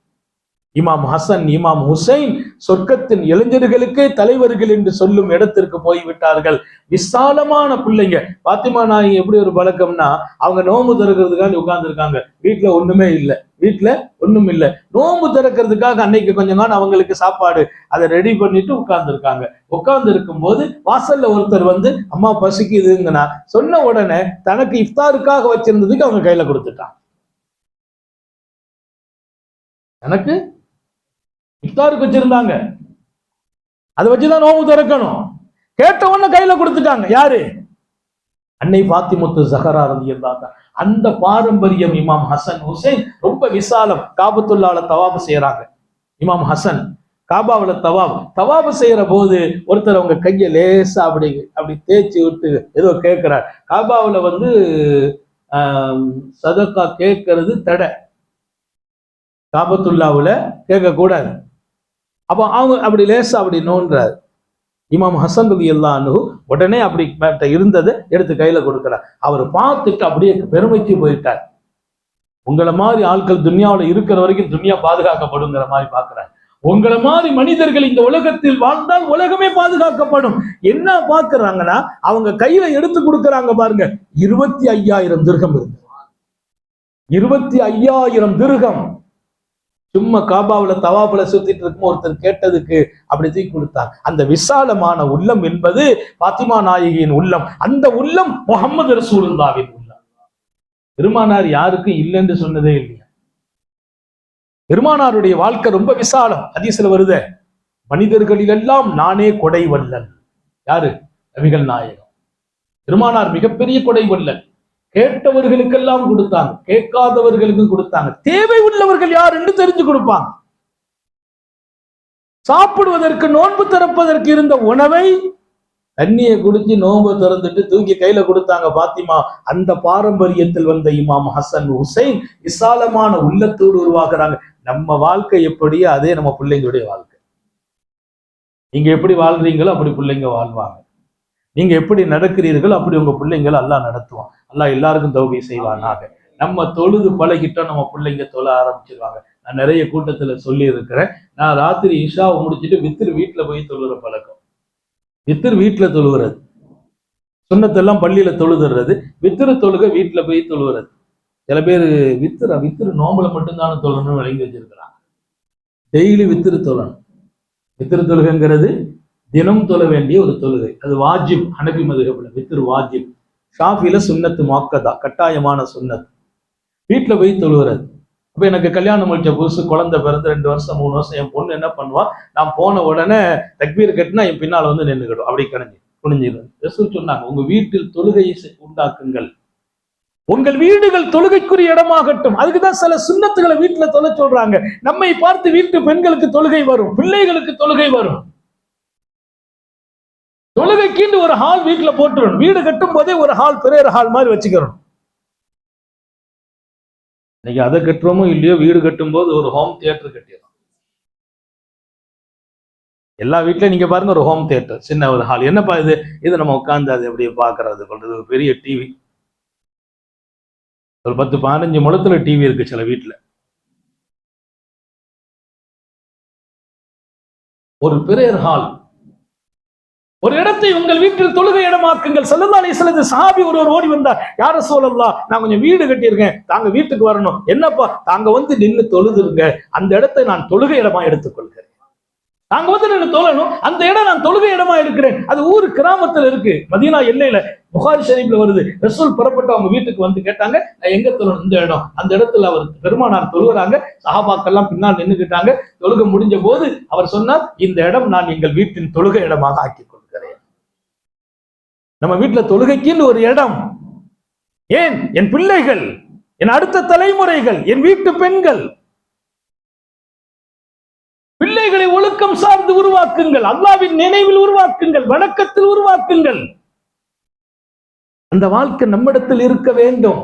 இமாம் ஹசன், இமாம் ஹுசைன் சொர்க்கத்தின் இளைஞர்களுக்கே தலைவர்கள் என்று சொல்லும் இடத்திற்கு போய்விட்டார்கள். விசாலமான பிள்ளைங்க. பாத்திமா நாயகி எப்படி ஒரு பழக்கம்னா, அவங்க நோம்பு திறக்கிறதுக்காக உட்கார்ந்து இருக்காங்க. வீட்டுல ஒண்ணுமே இல்லை, வீட்டுல ஒண்ணும் இல்லை. நோம்பு திறக்கிறதுக்காக அன்னைக்கு கொஞ்சம் காலம் அவங்களுக்கு சாப்பாடு அதை ரெடி பண்ணிட்டு உட்கார்ந்து இருக்காங்க. உட்கார்ந்து இருக்கும் போது வாசல்ல ஒருத்தர் வந்து அம்மா பசிக்குதுங்கன்னா சொன்ன உடனே தனக்கு இஃப்தாருக்காக வச்சிருந்ததுக்கு அவங்க கையில கொடுத்துட்டான். எனக்கு இஃப்தாருக்கு வச்சிருந்தாங்க, அதை வச்சுதான் நோம்பு திறக்கணும். கேட்ட உடனே கையில கொடுத்துட்டாங்க. யாரு? அன்னை ஃபாத்திமத்து ஸஹரா ரலியல்லாஹு அன்ஹா. அந்த பாரம்பரியம் இமாம் ஹசன் ஹுசைன் ரொம்ப விசாலம். காபத்துல்லாஹ்ல தவாப் செய்யறாங்க. இமாம் ஹசன் காபாவுல தவாப் செய்யற போது ஒருத்தர் அவங்க கையை லேசா அப்படி அப்படி தேய்ச்சி விட்டு ஏதோ கேட்கிறார். காபாவுல வந்து சதக்கா கேட்கறது தடை, காபத்துல்லாவுல கேட்க கூடாது. அப்போ அவங்க அப்படி லேசா அப்படி நோன்றார். இமாம் ஹசன் ரலியல்லாஹு அன்ஹு உடனே அப்படி இருந்ததை எடுத்து கையில கொடுக்கிறார். அவர் பார்த்துட்டு அப்படியே பெருமைக்கு போயிட்டார். உங்களை மாதிரி ஆட்கள் துன்யாவில் இருக்கிற வரைக்கும் துன்யா பாதுகாக்கப்படுங்கிற மாதிரி பார்க்கிறார். உங்களை மாதிரி மனிதர்கள் இந்த உலகத்தில் வாழ்ந்தால் உலகமே பாதுகாக்கப்படும். என்ன பார்க்கிறாங்கன்னா, அவங்க கையில எடுத்து கொடுக்கறாங்க பாருங்க, 25,000 திர்ஹம் இருக்கு. 25,000 திர்ஹம். சும்மா காபாவுல தவாப்புல சுத்திட்டு இருக்கும் ஒருத்தர் கேட்டதுக்கு அப்படி தூக்கி கொடுத்தாங்க. அந்த விசாலமான உள்ளம் என்பது பாத்திமா நாயகியின் உள்ளம். அந்த உள்ளம் முஹம்மது ரசூலுல்லாஹ்வின் உள்ளம். பெருமானார் யாருக்கும் இல்லைன்னு சொன்னதே இல்லையா. பெருமானாருடைய வாழ்க்கை ரொம்ப விசாலம். ஹதீஸ்ல வருது, மனிதர்களில் எல்லாம் நானே கொடை வல்லன். யாரு? நபிகள் நாயகம். பெருமானார் மிகப்பெரிய கொடை வல்லன். கேட்டவர்களுக்கெல்லாம் கொடுத்தாங்க, கேட்காதவர்களுக்கும் கொடுத்தாங்க. தேவை உள்ளவர்கள் யார் என்று தெரிஞ்சு கொடுப்பாங்க. சாப்பிடுவதற்கு நோன்பு திறப்பதற்கு இருந்த உணவை தண்ணியை குடிச்சு நோன்பு திறந்துட்டு தூக்கி கையில கொடுத்தாங்க பாத்திமா. அந்த பாரம்பரியத்தில் வந்த இமாம் ஹசன் ஹுசைன் விசாலமான உள்ளத்தோடு உருவாக்குறாங்க. நம்ம வாழ்க்கை எப்படியோ அதே நம்ம பிள்ளைங்களுடைய வாழ்க்கை. நீங்க எப்படி வாழ்றீங்களோ அப்படி பிள்ளைங்க வாழ்வாங்க. நீங்க எப்படி நடக்கிறீர்களோ அப்படி உங்க பிள்ளைங்களை அல்லாஹ் நடத்துவான். அல்லாஹ் எல்லாருக்கும் தௌபீக் செய்வானாக. நம்ம தொழுது பழகிட்டோம், நம்ம பிள்ளைங்க தொழ ஆரம்பிச்சிருவாங்க. நான் நிறைய கூட்டத்துல சொல்லி இருக்கிறேன். நான் ராத்திரி இஷாவை முடிச்சுட்டு வித்திரு வீட்டுல போய் தொழுகிற பழக்கம். வித்திரு வீட்டுல தொழுகிறது, சுன்னத்தெல்லாம் பள்ளியில தொழுதுறது, வித்திரு தொழுக வீட்டுல போய் தொழுகிறது. சில பேர் வித்திரு நோம்புல மட்டும்தானே தொழணும்னு விளங்கி வச்சிருக்கிறாங்க. டெய்லி வித்திரு தொழணும். வித்திரு தொழுகைங்கிறது தினம் தொழ வேண்டிய ஒரு தொழுகை. அது வாஜிப். ஹனபி மதுஹப்ல வித்ர் வாஜிப். ஷாஃபில சுன்னத்து முஅக்கதா, கட்டாயமான சுன்னத். வீட்டுல போய் தொழுகிறது. அப்ப எனக்கு கல்யாணம் முடிச்ச புதுசு, குழந்தை பிறந்து 2 வருஷம் 3 வருஷம், என் பொண்ணு என்ன பண்ணுவா, நான் போன உடனே தக்பீர் கட்டினா என் பின்னால வந்து நின்றுக்கிடும், அப்படி குனிஞ்சிடும். ரசூல் சொன்னாங்க, உங்க வீட்டில் தொழுகையை உண்டாக்குங்கள், உங்கள் வீடுகள் தொழுகைக்குரிய இடமாகட்டும். அதுக்குதான் சில சுன்னத்துகளை வீட்டுல தொழ சொல்றாங்க. நம்மை பார்த்து வீட்டு பெண்களுக்கு தொழுகை வரும், பிள்ளைகளுக்கு தொழுகை வரும். தொழுகைக்கு ஒரு ஹால் வீட்டுல போட்டுறணும். வீடு கட்டும் போதே ஒரு ஹால், பெரிய ஹால் மாதிரி வச்சுக்கிறோம். இன்னைக்கு அதை கட்டுறோமோ இல்லையோ, வீடு கட்டும் போது ஒரு ஹோம் தியேட்டர் கட்டிடும். எல்லா வீட்லயும் நீங்க பாருங்க ஒரு ஹோம் தியேட்டர், சின்ன ஒரு ஹால். என்னப்பா இது நம்ம உட்கார்ந்து அதை எப்படி பாக்குறது, ஒரு பெரிய டிவி. ஒரு 10-15 முழத்துல டிவி இருக்கு சில வீட்டுல. ஒரு பிரேயர் ஹால், ஒரு இடத்தை உங்கள் வீட்டில் தொழுகை இடமாக்குங்கள். ஸல்லல்லாஹு அலைஹி வஸல்லம் சஹாபி ஒருவர் ஓடி வந்தார், யா ரசூலல்லாஹ், நான் கொஞ்சம் வீடு கட்டியிருக்கேன், தாங்க வீட்டுக்கு வரணும். என்னப்பா? தாங்க வந்து நின்று தொழுதுருங்க, அந்த இடத்தை நான் தொழுகை இடமா எடுத்துக்கொள்கிறேன். நாங்க வந்து நின்று தொழணும், அந்த இடம் நான் தொழுகை இடமா எடுக்கிறேன். அது ஊர் கிராமத்துல இருக்கு, மதீனா எல்லையில. புகாரி ஷரீஃப்ல வருது, ரசூல் புறப்பட்டு அவங்க வீட்டுக்கு வந்து கேட்டாங்க, நான் எங்க தொழணும்? இந்த இடம். அந்த இடத்துல அவர் பெருமானார் தொழுகிறாங்க, சஹாபாக்கெல்லாம் பின்னால் நின்றுக்கிட்டாங்க. தொழுகை முடிஞ்ச போது அவர் சொன்னார், இந்த இடம் நான் எங்கள் வீட்டின் தொழுகை இடமாக ஆக்கிக் கொள்கிறேன். நம்ம வீட்டுல தொழுகைக்குன்னு ஒரு இடம். ஏன்? என் பிள்ளைகள், என் அடுத்த தலைமுறைகள், என் வீட்டு பெண்கள், பிள்ளைகளை ஒழுக்கம் சார்ந்து உருவாக்குங்கள், அல்லாஹ்வின் நினைவில் உருவாக்குங்கள், வணக்கத்தில் உருவாக்குங்கள். அந்த வாழ்க்கை நம்மிடத்தில் இருக்க வேண்டும்.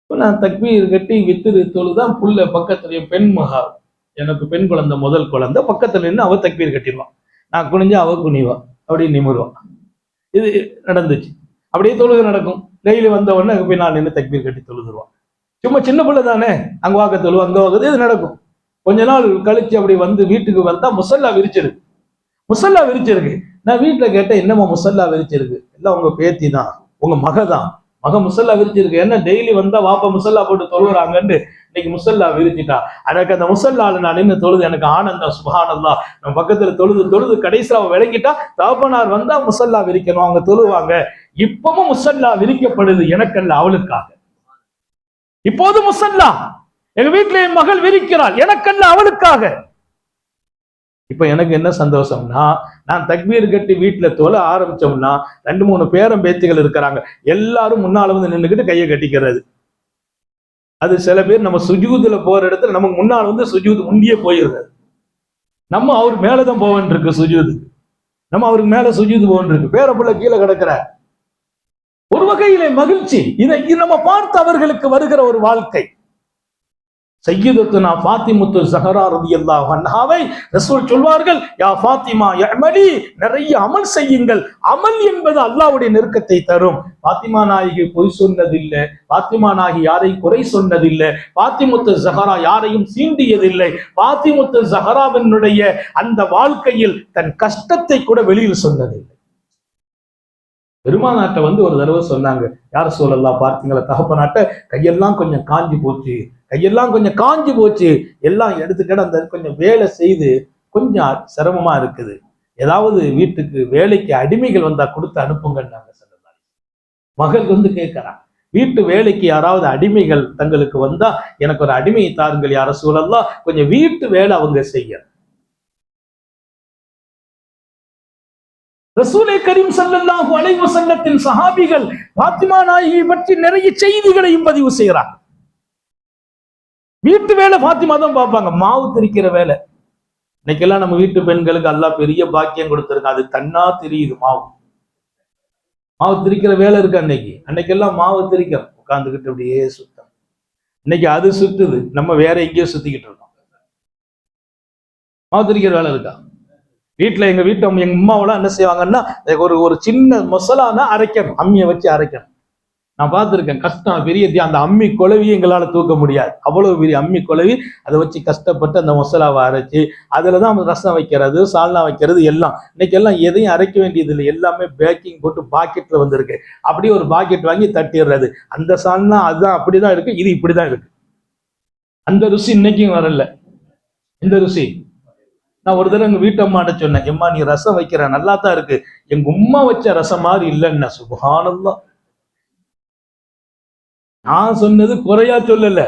நான் தக்பீர் கட்டி வித்திரு தொழுதான் புள்ள பக்கத்துல பெண் மகா, எனக்கு பெண் குழந்தை, முதல் குழந்தை பக்கத்துல நின்று அவ தக்பீர் கட்டிடுவான், நான் குனிஞ்சா அவ குனிவா, அப்படியே நிமிருவான். இது நடந்துச்சு. அப்படியே தொழுகை நடக்கும். டெய்லி வந்த உடனே போய் நான் நின்று தக்பீர் கட்டி தொழுதுருவான். சும்மா சின்ன பிள்ளை தானே, அங்க வாக்க தொழுவா, அங்க வாக்குது, இது நடக்கும். கொஞ்ச நாள் கழிச்சு அப்படி வந்து வீட்டுக்கு வந்தா முசல்லா விரிச்சிருக்கு. முசல்லா விரிச்சிருக்கு. நான் வீட்டுல கேட்டேன், என்னம்மா முசல்லா விரிச்சிருக்கு? எல்லாம் உங்க பேத்தி தான், உங்க மக தான், மக முசல்லா விரிச்சிருக்கு. என்ன டெய்லி வந்தா வாப்பா முசல்லா போட்டு தொழுகிறாங்கன்னு இன்னைக்கு முசல்லா விரிச்சிட்டா. எனக்கு அந்த முசல்லால நான் நின்று தொழுது எனக்கு ஆனந்தம், சுப்ஹானல்லாஹ். நம்ம பக்கத்துல தொழுது தொழுது கடைசியா விளங்கிட்டா, தகப்பனார் வந்தா முசல்லா விரிக்கணும், அவங்க தொழுவாங்க. இப்பவும் முசல்லா விரிக்கப்படுது, எனக்கல்ல அவளுக்காக. இப்போது முசல்லா எங்க வீட்டுல என் மகள் விரிக்கிறாள், எனக்கல்ல அவளுக்காக. இப்ப எனக்கு என்ன சந்தோஷம்னா, நான் தக்பீர் கட்டி வீட்டுல தொழ ஆரம்பிச்சோம்னா 2-3 பேரம் பேத்திகள் இருக்கிறாங்க, எல்லாரும் முன்னால வந்து நின்றுக்கிட்டு கையை கட்டிக்கிறது. அது சில பேர் நம்ம சுஜூதுல போற இடத்துல நமக்கு முன்னால் வந்து சுஜூது முந்தியே போயிடுறது. நம்ம அவருக்கு மேலதான் போவன் இருக்கு சுஜூது, நம்ம அவருக்கு மேல சுஜூது போவன் இருக்கு, பேர புள்ள கீழே கிடக்கிற. ஒரு வகையிலே மகிழ்ச்சி. இதை நம்ம பார்த்து அவர்களுக்கு வருகிற ஒரு வாழ்க்கை. சய்யிதத்துனா ஃபாத்திமத்து ஸஹரா ரலியல்லாஹு அன்ஹாவை ரசூல் சொல்வார்கள், யா ஃபாத்திமா யஅமலி, நிறைய அமல் செய்யுங்கள். அமல் என்பது அல்லாஹ்வுடைய நெருக்கத்தை தரும். ஃபாத்திமா நாயகி பொய் சொன்னதில்லை, ஃபாத்திமா நாயகி யாரையும் குறை சொன்னதில்லை, ஃபாத்திமத்து ஸஹரா யாரையும் சீண்டியதில்லை. ஃபாத்திமத்து ஸஹராவினுடைய அந்த வாழ்க்கையில் தன் கஷ்டத்தை கூட வெளியில் சொன்னதில்லை. பெருமானாட்ட வந்து ஒரு தடவை சொன்னாங்க, யார் ரசூலல்லாஹ், பார்த்தீங்களா தகப்பனாட்ட கையெல்லாம் கொஞ்சம் காஞ்சி போச்சு, கையெல்லாம் கொஞ்சம் காஞ்சி போச்சு, எல்லாம் எடுத்துக்கிட்டு அந்த கொஞ்சம் வேலை செய்து கொஞ்சம் சிரமமா இருக்குது, ஏதாவது வீட்டுக்கு வேலைக்கு அடிமைகள் வந்தா கொடுத்து அனுப்புங்கன்னாங்க. சொல்லலாம். மகள் வந்து கேட்கிறான், வீட்டு வேலைக்கு யாராவது அடிமைகள் தங்களுக்கு வந்தா எனக்கு ஒரு அடிமையை தாருங்கள் யார் ரசூலல்லாஹ், கொஞ்சம் வீட்டு வேலை அவங்க செய்ய. ரசூலே கரீம் ஸல்லல்லாஹு அலைஹி வஸல்லத்தின் சஹாபிகள் ஃபாத்திமா நாயகி பற்றி நிறைய செய்திகளையும் பதிவு செய்கிறார். வீட்டு வேலை ஃபாத்திமா தான் பார்ப்பாங்க, மாவு திரிக்கிற வேலை. இன்னைக்கெல்லாம் நம்ம வீட்டு பெண்களுக்கு அல்லாஹ் பெரிய பாக்கியம் கொடுத்திருக்கான், அது தன்னா தெரியுது. மாவு திரிக்கிற வேலை இருக்கு. அன்னைக்கெல்லாம் மாவு திரிக்க உட்கார்ந்துக்கிட்டு அப்படியே சுத்தம். இன்னைக்கு அது சுத்துது, நம்ம வேற எங்கேயோ சுத்திக்கிட்டு இருக்கோம். மாவு திரிக்கிற வேலை இருக்கா வீட்டுல? எங்க வீட்டு எங்க அம்மாவெல்லாம் என்ன செய்வாங்கன்னா, ஒரு சின்ன மசாலானா அரைக்கணும், அம்மியை வச்சு அரைக்கணும். நான் பார்த்துருக்கேன், கஷ்டம் பெரிய. அந்த அம்மி குழவியை எங்களால தூக்க முடியாது, அவ்வளவு பெரிய அம்மி குழவி. அதை வச்சு கஷ்டப்பட்டு அந்த மசாலாவை அரைச்சி அதுலதான் ரசம் வைக்கிறது, சால்னா வைக்கிறது எல்லாம். இன்னைக்கு எல்லாம் எதையும் அரைக்க வேண்டியது இல்லை, எல்லாமே பேக்கிங் போட்டு பாக்கெட்ல வந்திருக்கு. அப்படியே ஒரு பாக்கெட் வாங்கி தட்டிடுறது. அந்த சால்னா அதுதான் அப்படிதான் இருக்கு, இது இப்படிதான் இருக்கு. அந்த ருசி இன்னைக்கும் வரல. இந்த ருசி நான் ஒரு தடவை எங்க வீட்டு அம்மாட்ட சொன்னேன், எம்மா நீ ரசம் வைக்கிற நல்லா தான் இருக்கு, எங்க உம்மா வச்ச ரசம் மாதிரி இல்லைன்னா. சுப்ஹானல்லாஹ். நான் சொன்னது குறையா சொல்லல,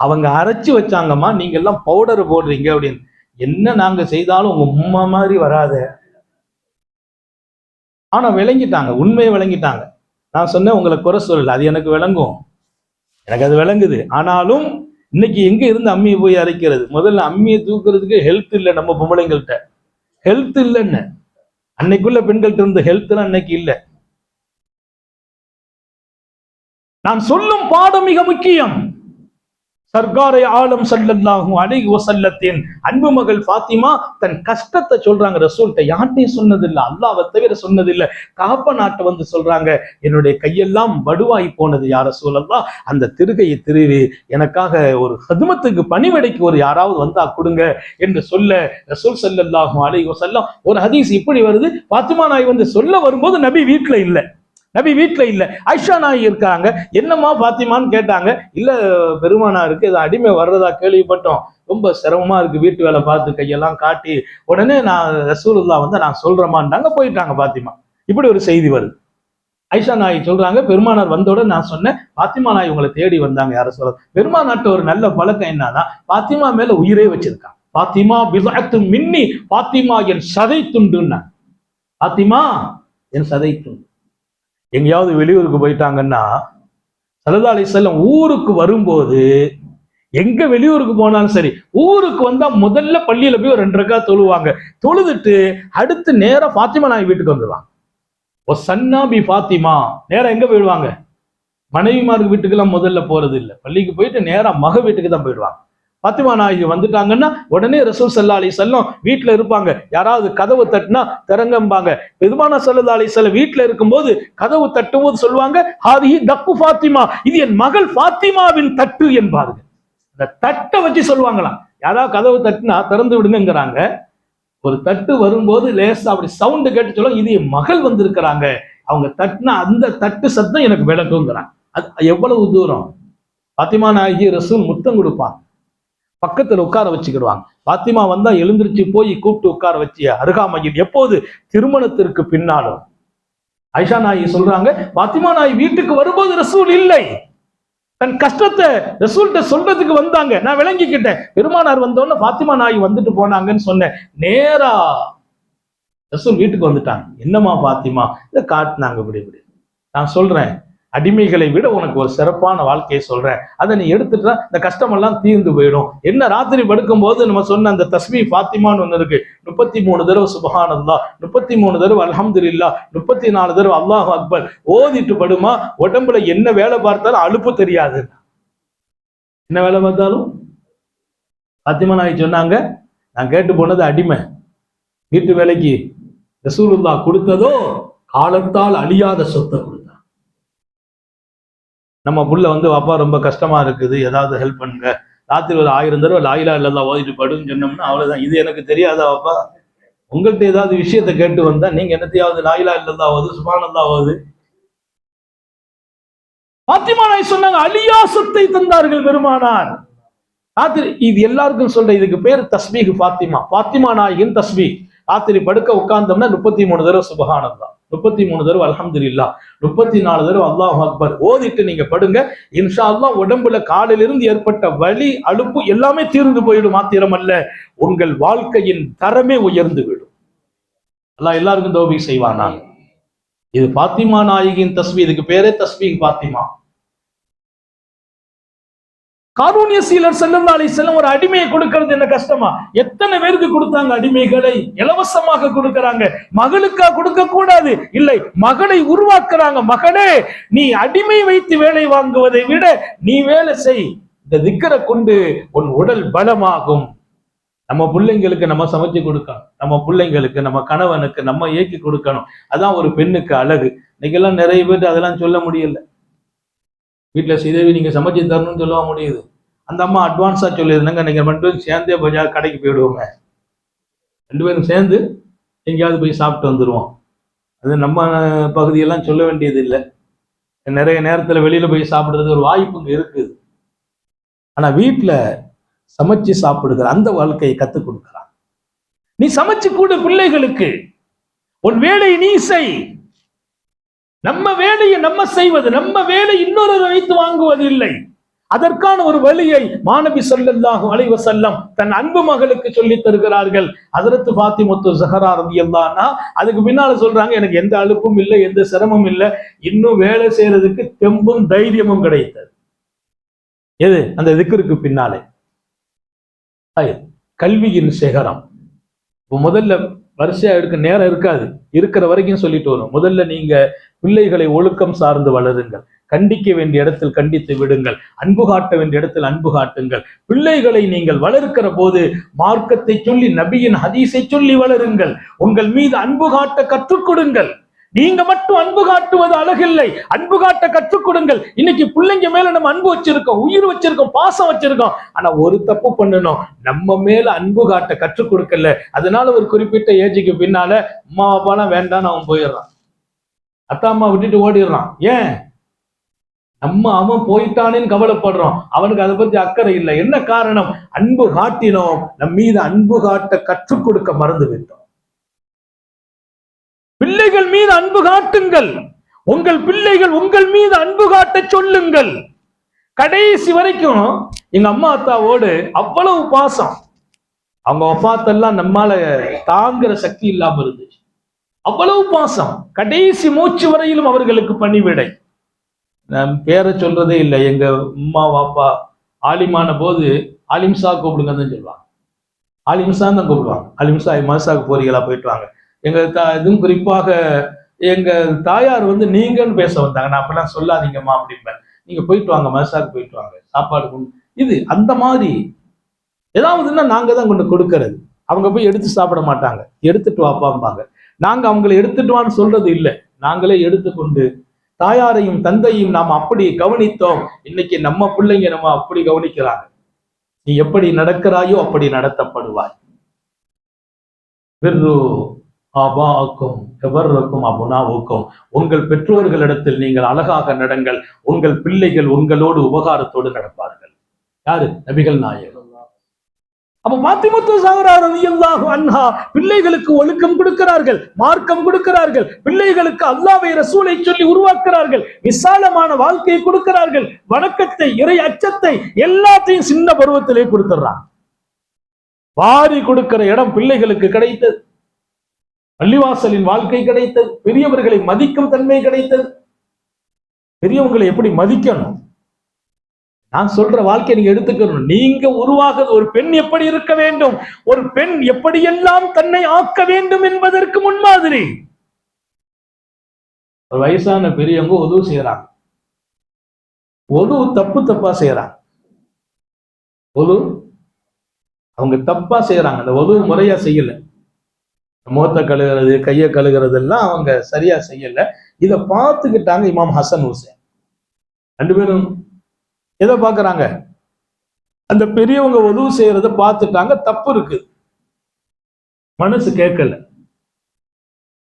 அவங்க அரைச்சு வச்சாங்கம்மா, நீங்க எல்லாம் பவுடர் போடுறீங்க அப்படின்னு. என்ன நாங்க செய்தாலும் உங்க உம்மா மாதிரி வராது. ஆனா விளங்கிட்டாங்க, உண்மையை விளங்கிட்டாங்க. நான் சொன்னேன், உங்களை குறை சொல்லல, அது எனக்கு விளங்கும், எனக்கு அது விளங்குது. ஆனாலும் இன்னைக்கு எங்க இருந்து அம்மியை போய் அரைக்கிறது? முதல்ல அம்மியை தூக்குறதுக்கு ஹெல்த் இல்லை நம்ம பொம்பளைங்கள்ட்ட, ஹெல்த் இல்லைன்னு. அன்னைக்குள்ள பெண்கள்ட்ட இருந்த ஹெல்த் எல்லாம் அன்னைக்கு இல்லை. நான் சொல்லும் பாடம் மிக முக்கியம். சர்காரை ஆலம் ஸல்லல்லாஹு அலைஹி வஸல்லத்தின் அன்பு மகள் ஃபாத்திமா தன் கஷ்டத்தை சொல்றாங்க ரசூல்கிட்ட. யார்ட்டையும் சொன்னதில்லை, அல்லாஹ்வை தவிர சொன்னதில்லை. தகப்பனாட்ட வந்து சொல்றாங்க, என்னுடைய கையெல்லாம் வடுவாய் போனது யா ரசூலல்லாஹ், அந்த திருகையை திருவி எனக்காக ஒரு ஹிதுமத்துக்கு பணிவிடைக்கு ஒரு யாராவது வந்தா கொடுங்க என்று சொல்ல ரசூல் ஸல்லல்லாஹு அலைஹி வஸல்லம் ஒரு ஹதீஸ் இப்படி வருது, ஃபாத்திமா நாய் வந்து சொல்ல வரும்போது நபி வீட்டுல இல்லை. ஆயிஷா நாய் இருக்காங்க. என்னம்மா ஃபாத்திமான்னு கேட்டாங்க. இல்ல பெருமானாருக்கு இது அடிமை வர்றதா கேள்விப்பட்டோம், ரொம்ப சிரமமா இருக்கு, வீட்டு வேலை பார்த்து கையெல்லாம் காட்டி, உடனே நான் ரசூலுல்லாஹ் வந்து நான் சொல்றேமான்னாங்க, போயிட்டாங்க ஃபாத்திமா. இப்படி ஒரு செய்தி வருது. ஆயிஷா நாய் சொல்றாங்க, பெருமானார் வந்தோட நான் சொன்னேன், ஃபாத்திமா நாய் உங்களை தேடி வந்தாங்க. யார சொல்ல, பெருமானார்ட்ட ஒரு நல்ல பழக்கம் என்னன்னா, ஃபாத்திமா மேல உயிரே வச்சிருக்கான். ஃபாத்திமா பிஸஅத்து மின்னி, ஃபாத்திமா என் சதை துண்டுன்னா. ஃபாத்திமா என் சதை துண்டு. எங்கேயாவது வெளியூருக்கு போயிட்டாங்கன்னா ஸல்லல்லாஹு அலைஹி வஸல்லம் ஊருக்கு வரும்போது, எங்க வெளியூருக்கு போனாலும் சரி, ஊருக்கு வந்தா முதல்ல பள்ளியில போய் ஒரு 2 ரக்காத் தொழுவாங்க. தொழுதுட்டு அடுத்து நேரா ஃபாத்திமா நாய் வீட்டுக்கு வந்துருவாங்க. சன்னா பி ஃபாத்திமா, நேரா எங்க போயிடுவாங்க, மனைவிமாருக்கு வீட்டுக்கெல்லாம் முதல்ல போறது இல்லை, பள்ளிக்கு போயிட்டு நேரா மக வீட்டுக்கு தான் போயிடுவாங்க. ஃபாத்திமா நாயகி வந்துட்டாங்கன்னா உடனே ரசூல் ஸல்லல்லாஹு அலைஹி வஸல்லம் வீட்டுல இருப்பாங்க. யாராவது கதவு தட்டினா திறங்கம்பாங்க. பெருமானார் ஸல்லல்லாஹு அலைஹி வஸல்லம் வீட்டுல இருக்கும்போது கதவு தட்டும் போது சொல்லுவாங்க, ஹாதிஹி தக்கு ஃபாத்திமா, இது என் மகள் ஃபாத்திமாவின் தட்டு என்பார்கள். இந்த தட்டை வச்சு சொல்லுவாங்களாம். யாராவது கதவு தட்டுனா திறந்து விடுங்கிறாங்க. ஒரு தட்டு வரும்போது லேசா அப்படி சவுண்டு கேட்டு சொல்லுவாங்க, இது என் மகள் வந்திருக்கிறாங்க, அவங்க தட்டுனா அந்த தட்டு சத்தம் எனக்கு விளக்குங்கிறாங்க. அது எவ்வளவு தூரம். ஃபாத்திமா நாயகி ரசூல் முத்தம் கொடுப்பாங்க, பக்கத்துல உட்கார வச்சுக்கிடுவாங்க. ஃபாத்திமா வந்தா எழுந்திருச்சு போய் கூப்பிட்டு உட்கார வச்சு அருகாமையில். எப்போது, திருமணத்திற்கு பின்னாலும். ஆயிஷா நாயகி சொல்றாங்க, ஃபாத்திமா நாயகி வீட்டுக்கு வரும்போது ரசூல் இல்லை, தன் கஷ்டத்தை ரசூல்கிட்ட சொல்றதுக்கு வந்தாங்க. நான் விளங்கிக்கிட்டேன், பெருமானார் வந்தோன்னு ஃபாத்திமா நாயகி வந்துட்டு போனாங்கன்னு சொன்னேன். நேரா ரசூல் வீட்டுக்கு வந்துட்டாங்க. என்னம்மா ஃபாத்திமா, இதை காட்டினாங்க. இப்படி நான் சொல்றேன், அடிமைகளை விட உனக்கு ஒரு சிறப்பான வாழ்க்கையை சொல்றேன், அதை நீ எடுத்துட்டா இந்த கஷ்டமெல்லாம் தீர்ந்து போயிடும். என்ன, ராத்திரி படுக்கும் போது நம்ம சொன்ன அந்த தஸ்பீஹ் ஃபாத்திமான்னு ஒண்ணு இருக்கு. 33 தடவை சுப்ஹானல்லாஹ், 33 தடவை அல்ஹம்துலில்லாஹ், 34 தடவை அல்லாஹு அக்பர் ஓதிட்டு படுமா, உடம்புல என்ன வேலை பார்த்தாலும் அலுப்பு தெரியாது. என்ன வேலை பார்த்தாலும். ஃபாத்திமா நாயகி சொன்னாங்க, நான் கேட்டு போனது அடிமை, வீட்டு வேலைக்கு ரசூலுல்லாஹ் கொடுத்ததோ காலத்தால் அழியாத சொத்தை கொடுத்தாங்க. நம்ம புள்ள வந்து, அப்பா ரொம்ப கஷ்டமா இருக்குது, ஏதாவது ஹெல்ப் பண்ணுங்க, ராத்திரி ஒரு 1000 தடவை லா இலாஹா இல்லல்லாஹ் ஓதிட்டு படுன்னு சொன்னோம்னா அவ்வளவுதான். இது எனக்கு தெரியாதா அப்பா, உங்கள்கிட்ட ஏதாவது விஷயத்தை கேட்டு வந்தா நீங்க என்னத்தையாவது லா இலாஹா இல்லல்லாஹ் ஓது, சுப்ஹானல்லாஹ் ஓது. ஃபாத்திமா நாயகி சொன்னாங்க, அழியா சொத்தை தந்தார்கள் பெருமானார். ராத்திரி இது எல்லாருக்கும் சொல்ற, இதுக்கு பேர் தஸ்பீஹ் ஃபாத்திமா, ஃபாத்திமா நாயகின் தஸ்பீஹ். ராத்திரி படுக்க உட்கார்ந்தோம்னா 33 தடவை சுப்ஹானல்லாஹ், 33 தடவை அல்ஹம்துலில்லாஹ், 34 தடவை அல்லாஹு அக்பர் ஓதிட்டு நீங்க படுங்க. இன்ஷா அல்லாஹ் உடம்புல காலிலிருந்து ஏற்பட்ட வலி அலுப்பு எல்லாமே தீர்ந்து போயிடும். மாத்திரமல்ல, உங்கள் வாழ்க்கையின் தரமே உயர்ந்து விடும். அல்லாஹ் எல்லாருக்கும் தௌபீக் செய்வானா. இது ஃபாத்திமா நாயகியின் தஸ்பீஹ், இதுக்கு பேரே தஸ்பீஹ் ஃபாத்திமா. காரூணிய சீலர் ஸல்லல்லாஹு அலைஹி வஸல்லம் ஒரு அடிமையை கொடுக்கிறது என்ன கஷ்டமா? எத்தனை பேருக்கு கொடுத்தாங்க அடிமைகளை, இலவசமாக கொடுக்கறாங்க. மகளுக்கா கொடுக்க கூடாது, இல்லை, மகளை உருவாக்குறாங்க. மகனே, நீ அடிமை வைத்து வேலை வாங்குவதை விட நீ வேலை செய், இந்த திக்கரை கொண்டு உன் உடல் பலமாகும். நம்ம பிள்ளைங்களுக்கு நம்ம சமைச்சு கொடுக்கணும், நம்ம பிள்ளைங்களுக்கு நம்ம கணவனுக்கு நம்ம ஏக்கி கொடுக்கணும். அதான் ஒரு பெண்ணுக்கு அழகு. இன்னைக்கெல்லாம் நிறைய பேர் அதெல்லாம் சொல்ல முடியல. வீட்டுல சீதேவி நீங்க சமைச்சு தரணும்னு சொல்ல முடியுது. அந்த அம்மா அட்வான்ஸா சொல்லியிருந்தாங்க, நீங்க 2 பேரும் சேர்ந்தே பஜார் கடைக்கு போயிடுவோங்க, 2 பேரும் சேர்ந்து எங்கேயாவது போய் சாப்பிட்டு வந்துடுவோம். அது நம்ம பகுதியெல்லாம் சொல்ல வேண்டியது இல்லை. நிறைய நேரத்துல வெளியில போய் சாப்பிடுறது ஒரு வாய்ப்பு இருக்குது. ஆனா வீட்டுல சமைச்சு சாப்பிடுகிற அந்த வாழ்க்கையை கத்துக் கொடுக்கிறான். நீ சமைச்சு கூட பிள்ளைகளுக்கு, உன் வேலையை நீ செய். நம்ம வேலையை நம்ம செய்வது, நம்ம வேலை இன்னொரு வைத்து வாங்குவது இல்லை. அதற்கான ஒரு வழியை மாநபி ஸல்லல்லாஹு அலைஹி வஸல்லம் தன் அன்பு மகளுக்கு சொல்லி தருகிறார்கள். ஹஜ்ரத் ஃபாத்திமத்து ஸஹரா ரலியல்லாஹு அன்ஹா அதுக்கு பின்னால சொல்றாங்க, எனக்கு எந்த அலுப்பும் இல்லை, எந்த சிரமமும் இல்லை, இன்னும் வேலை செய்யறதுக்கு தெம்பும் தைரியமும் கிடைத்தது. எது? அந்த திக்ருக்கு பின்னாலே. கல்வியின் சிகரம். முதல்ல வரிசையா எடுக்க நேரம் இருக்காது, இருக்கிற வரைக்கும் சொல்லிட்டு வரும். முதல்ல நீங்க பிள்ளைகளை ஒழுக்கம் சார்ந்து வளருங்கள். கண்டிக்க வேண்டிய இடத்தில் கண்டித்து விடுங்கள், அன்பு காட்ட வேண்டிய இடத்தில் அன்பு காட்டுங்கள். பிள்ளைகளை நீங்கள் வளர்க்கிற போது மார்க்கத்தை சொல்லி, நபியின் ஹதீஸை சொல்லி வளருங்கள். உங்கள் மீது அன்பு காட்ட கற்றுக் கொடுங்கள். நீங்க மட்டும் அன்பு காட்டுவது அழகில்லை, அன்பு காட்ட கற்றுக் கொடுங்கள். இன்னைக்கு பிள்ளைங்க மேல நம்ம அன்பு வச்சிருக்கோம், உயிர் வச்சிருக்கோம், பாசம் வச்சிருக்கோம். ஆனா ஒரு தப்பு பண்ணணும், நம்ம மேல அன்பு காட்ட கற்றுக் கொடுக்கல. அதனால ஒரு குறிப்பிட்ட ஏஜுக்கு பின்னால அம்மா அப்பாலாம் வேண்டான்னு அவன் போயிடுறான், அத்தா அம்மா விட்டுட்டு ஓடிடுறான். ஏன்? அவன் போயிட்டானேன்னு கவலைப்படுறோம், அவனுக்கு அதை பத்தி அக்கறை இல்லை. என்ன காரணம்? அன்பு காட்டினோம், நம் மீது அன்பு காட்ட கற்றுக் கொடுக்க மறந்து விட்டோம். பிள்ளைகள் மீது அன்பு காட்டுங்கள். உங்கள் பிள்ளைகள் உங்கள் மீது அன்பு காட்ட சொல்லுங்கள். கடைசி வரைக்கும் எங்க அம்மா அத்தாவோடு அவ்வளவு பாசம். அவங்க அப்பாத்தெல்லாம் நம்மால தாங்குற சக்தி இல்லாம இருந்துச்சு, அவ்வளவு பாசம். கடைசி மூச்சு வரையிலும் அவர்களுக்கு பணிவிடை. நான் பேரை சொல்றதே இல்லை. எங்க அம்மா வாப்பா ஆலிமான போது ஆலிம்சா கூப்பிடுங்கன்னு சொல்லுவாங்க, ஆலிம்சான்னு தான் கூப்பிடுவாங்க. ஆலிம்சா மசாக்கு போறீங்களா, போயிட்டு வாங்க. எங்க இதுவும் குறிப்பாக எங்க தாயார் நீங்கன்னு பேச வந்தாங்க. நான் அப்பெல்லாம் சொல்லாதீங்கம்மா அப்படின்பேன். நீங்க போயிட்டு வாங்க, மசாக்கு போயிட்டு வாங்க, சாப்பாடு இது அந்த மாதிரி ஏதாவதுன்னா நாங்க தான் கொண்டு கொடுக்கறது. அவங்க போய் எடுத்து சாப்பிட மாட்டாங்க, எடுத்துட்டு வாப்பாம்பாங்க. நாங்க அவங்களை எடுத்துட்டு வான்னு சொல்றது இல்லை, நாங்களே எடுத்துக்கொண்டு தாயாரையும் தந்தையும் நாம் அப்படி கவனித்தோம். இன்னைக்கு நம்ம பிள்ளைங்க நம்ம அப்படி கவனிக்கிறாங்க. நீ எப்படி நடக்கிறாயோ அப்படி நடத்தப்படுவாய். உங்கள் பெற்றோர்களிடத்தில் நீங்கள் அழகாக நடங்கள், உங்கள் பிள்ளைகள் உங்களோடு உபகாரத்தோடு நடப்பார்கள். யாரு? நபிகள் நாயகம். அப்ப பாத்திமத்து ஸஹ்ரா ரலியல்லாஹு அன்ஹா பிள்ளைகளுக்கு ஒழுக்கம் கொடுக்கிறார்கள், மார்க்கம் கொடுக்கிறார்கள், பிள்ளைகளுக்கு அல்லாஹ்வை ரசூலை சொல்லி உருவாக்குறார்கள், விசாலமான வாழ்க்கையை கொடுக்கிறார்கள், வணக்கத்தை, இறை அச்சத்தை எல்லாத்தையும் சின்ன பருவத்திலே கொடுத்துறாங்க. வாரி கொடுக்கிற இடம் பிள்ளைகளுக்கு கிடைத்தது, பள்ளிவாசலின் வாழ்க்கை கிடைத்தது, பெரியவர்களை மதிக்கும் தன்மை கிடைத்தது. பெரியவங்களை எப்படி மதிக்கணும், நான் சொல்ற வாழ்க்கை நீங்க எடுத்துக்கணும். நீங்க உருவாக ஒரு பெண் எப்படி இருக்க வேண்டும், ஒரு பெண் எப்படியெல்லாம் தன்னை ஆக்க வேண்டும் என்பதற்கு முன்மாதிரி. ஒரு வயசான பெரியவங்க உதவு செய்யறாங்க, உதவு தப்பா செய்யறாங்க, உதவு அவங்க தப்பா செய்யறாங்க, அந்த உதவு முறையா செய்யல, முகத்தை கழுகிறது, கையை கழுகிறது எல்லாம் அவங்க சரியா செய்யல. இதை பார்த்துக்கிட்டாங்க இமாம் ஹசன் ஹுசைன். ரெண்டு பேரும் எதை பார்க்கறாங்க, அந்த பெரியவங்க உதவு செய்யறத பார்த்துட்டாங்க, தப்பு இருக்கு, மனசு கேட்கல.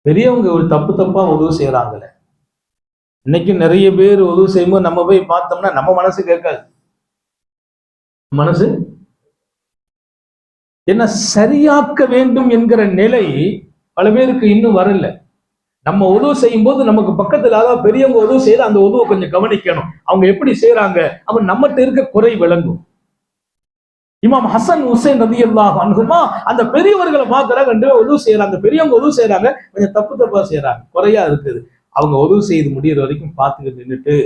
பெரியவங்க ஒரு தப்பா உதவு செய்யறாங்கல்ல. இன்னைக்கு நிறைய பேர் உதவு செய்யும்போது நம்ம போய் பார்த்தோம்னா நம்ம மனசு கேட்காது. மனசு என்ன சரியாக்க வேண்டும் என்கிற நிலை பல பேருக்கு இன்னும் வரல. நம்ம உதவு செய்யும் போது நமக்கு பக்கத்துல அதாவது பெரியவங்க உதவு செய்து அந்த உதவை கொஞ்சம் கவனிக்கணும், அவங்க எப்படி செய்யறாங்க, அப்ப நம்மகிட்ட இருக்க குறை விளங்கும். இமாம் ஹசன் ஹுசைன் ரலியல்லாஹு அன்ஹுமா அந்த பெரியவர்களை பார்க்கறாங்க, ரெண்டு பேரும் உதவு செய்யறாங்க, பெரியவங்க உதவு செய்யறாங்க, கொஞ்சம் தப்பா செய்யறாங்க, குறையா இருக்குது. அவங்க உதவு செய்து முடிகிற வரைக்கும் பார்த்துக்கிட்டு நின்றுட்டு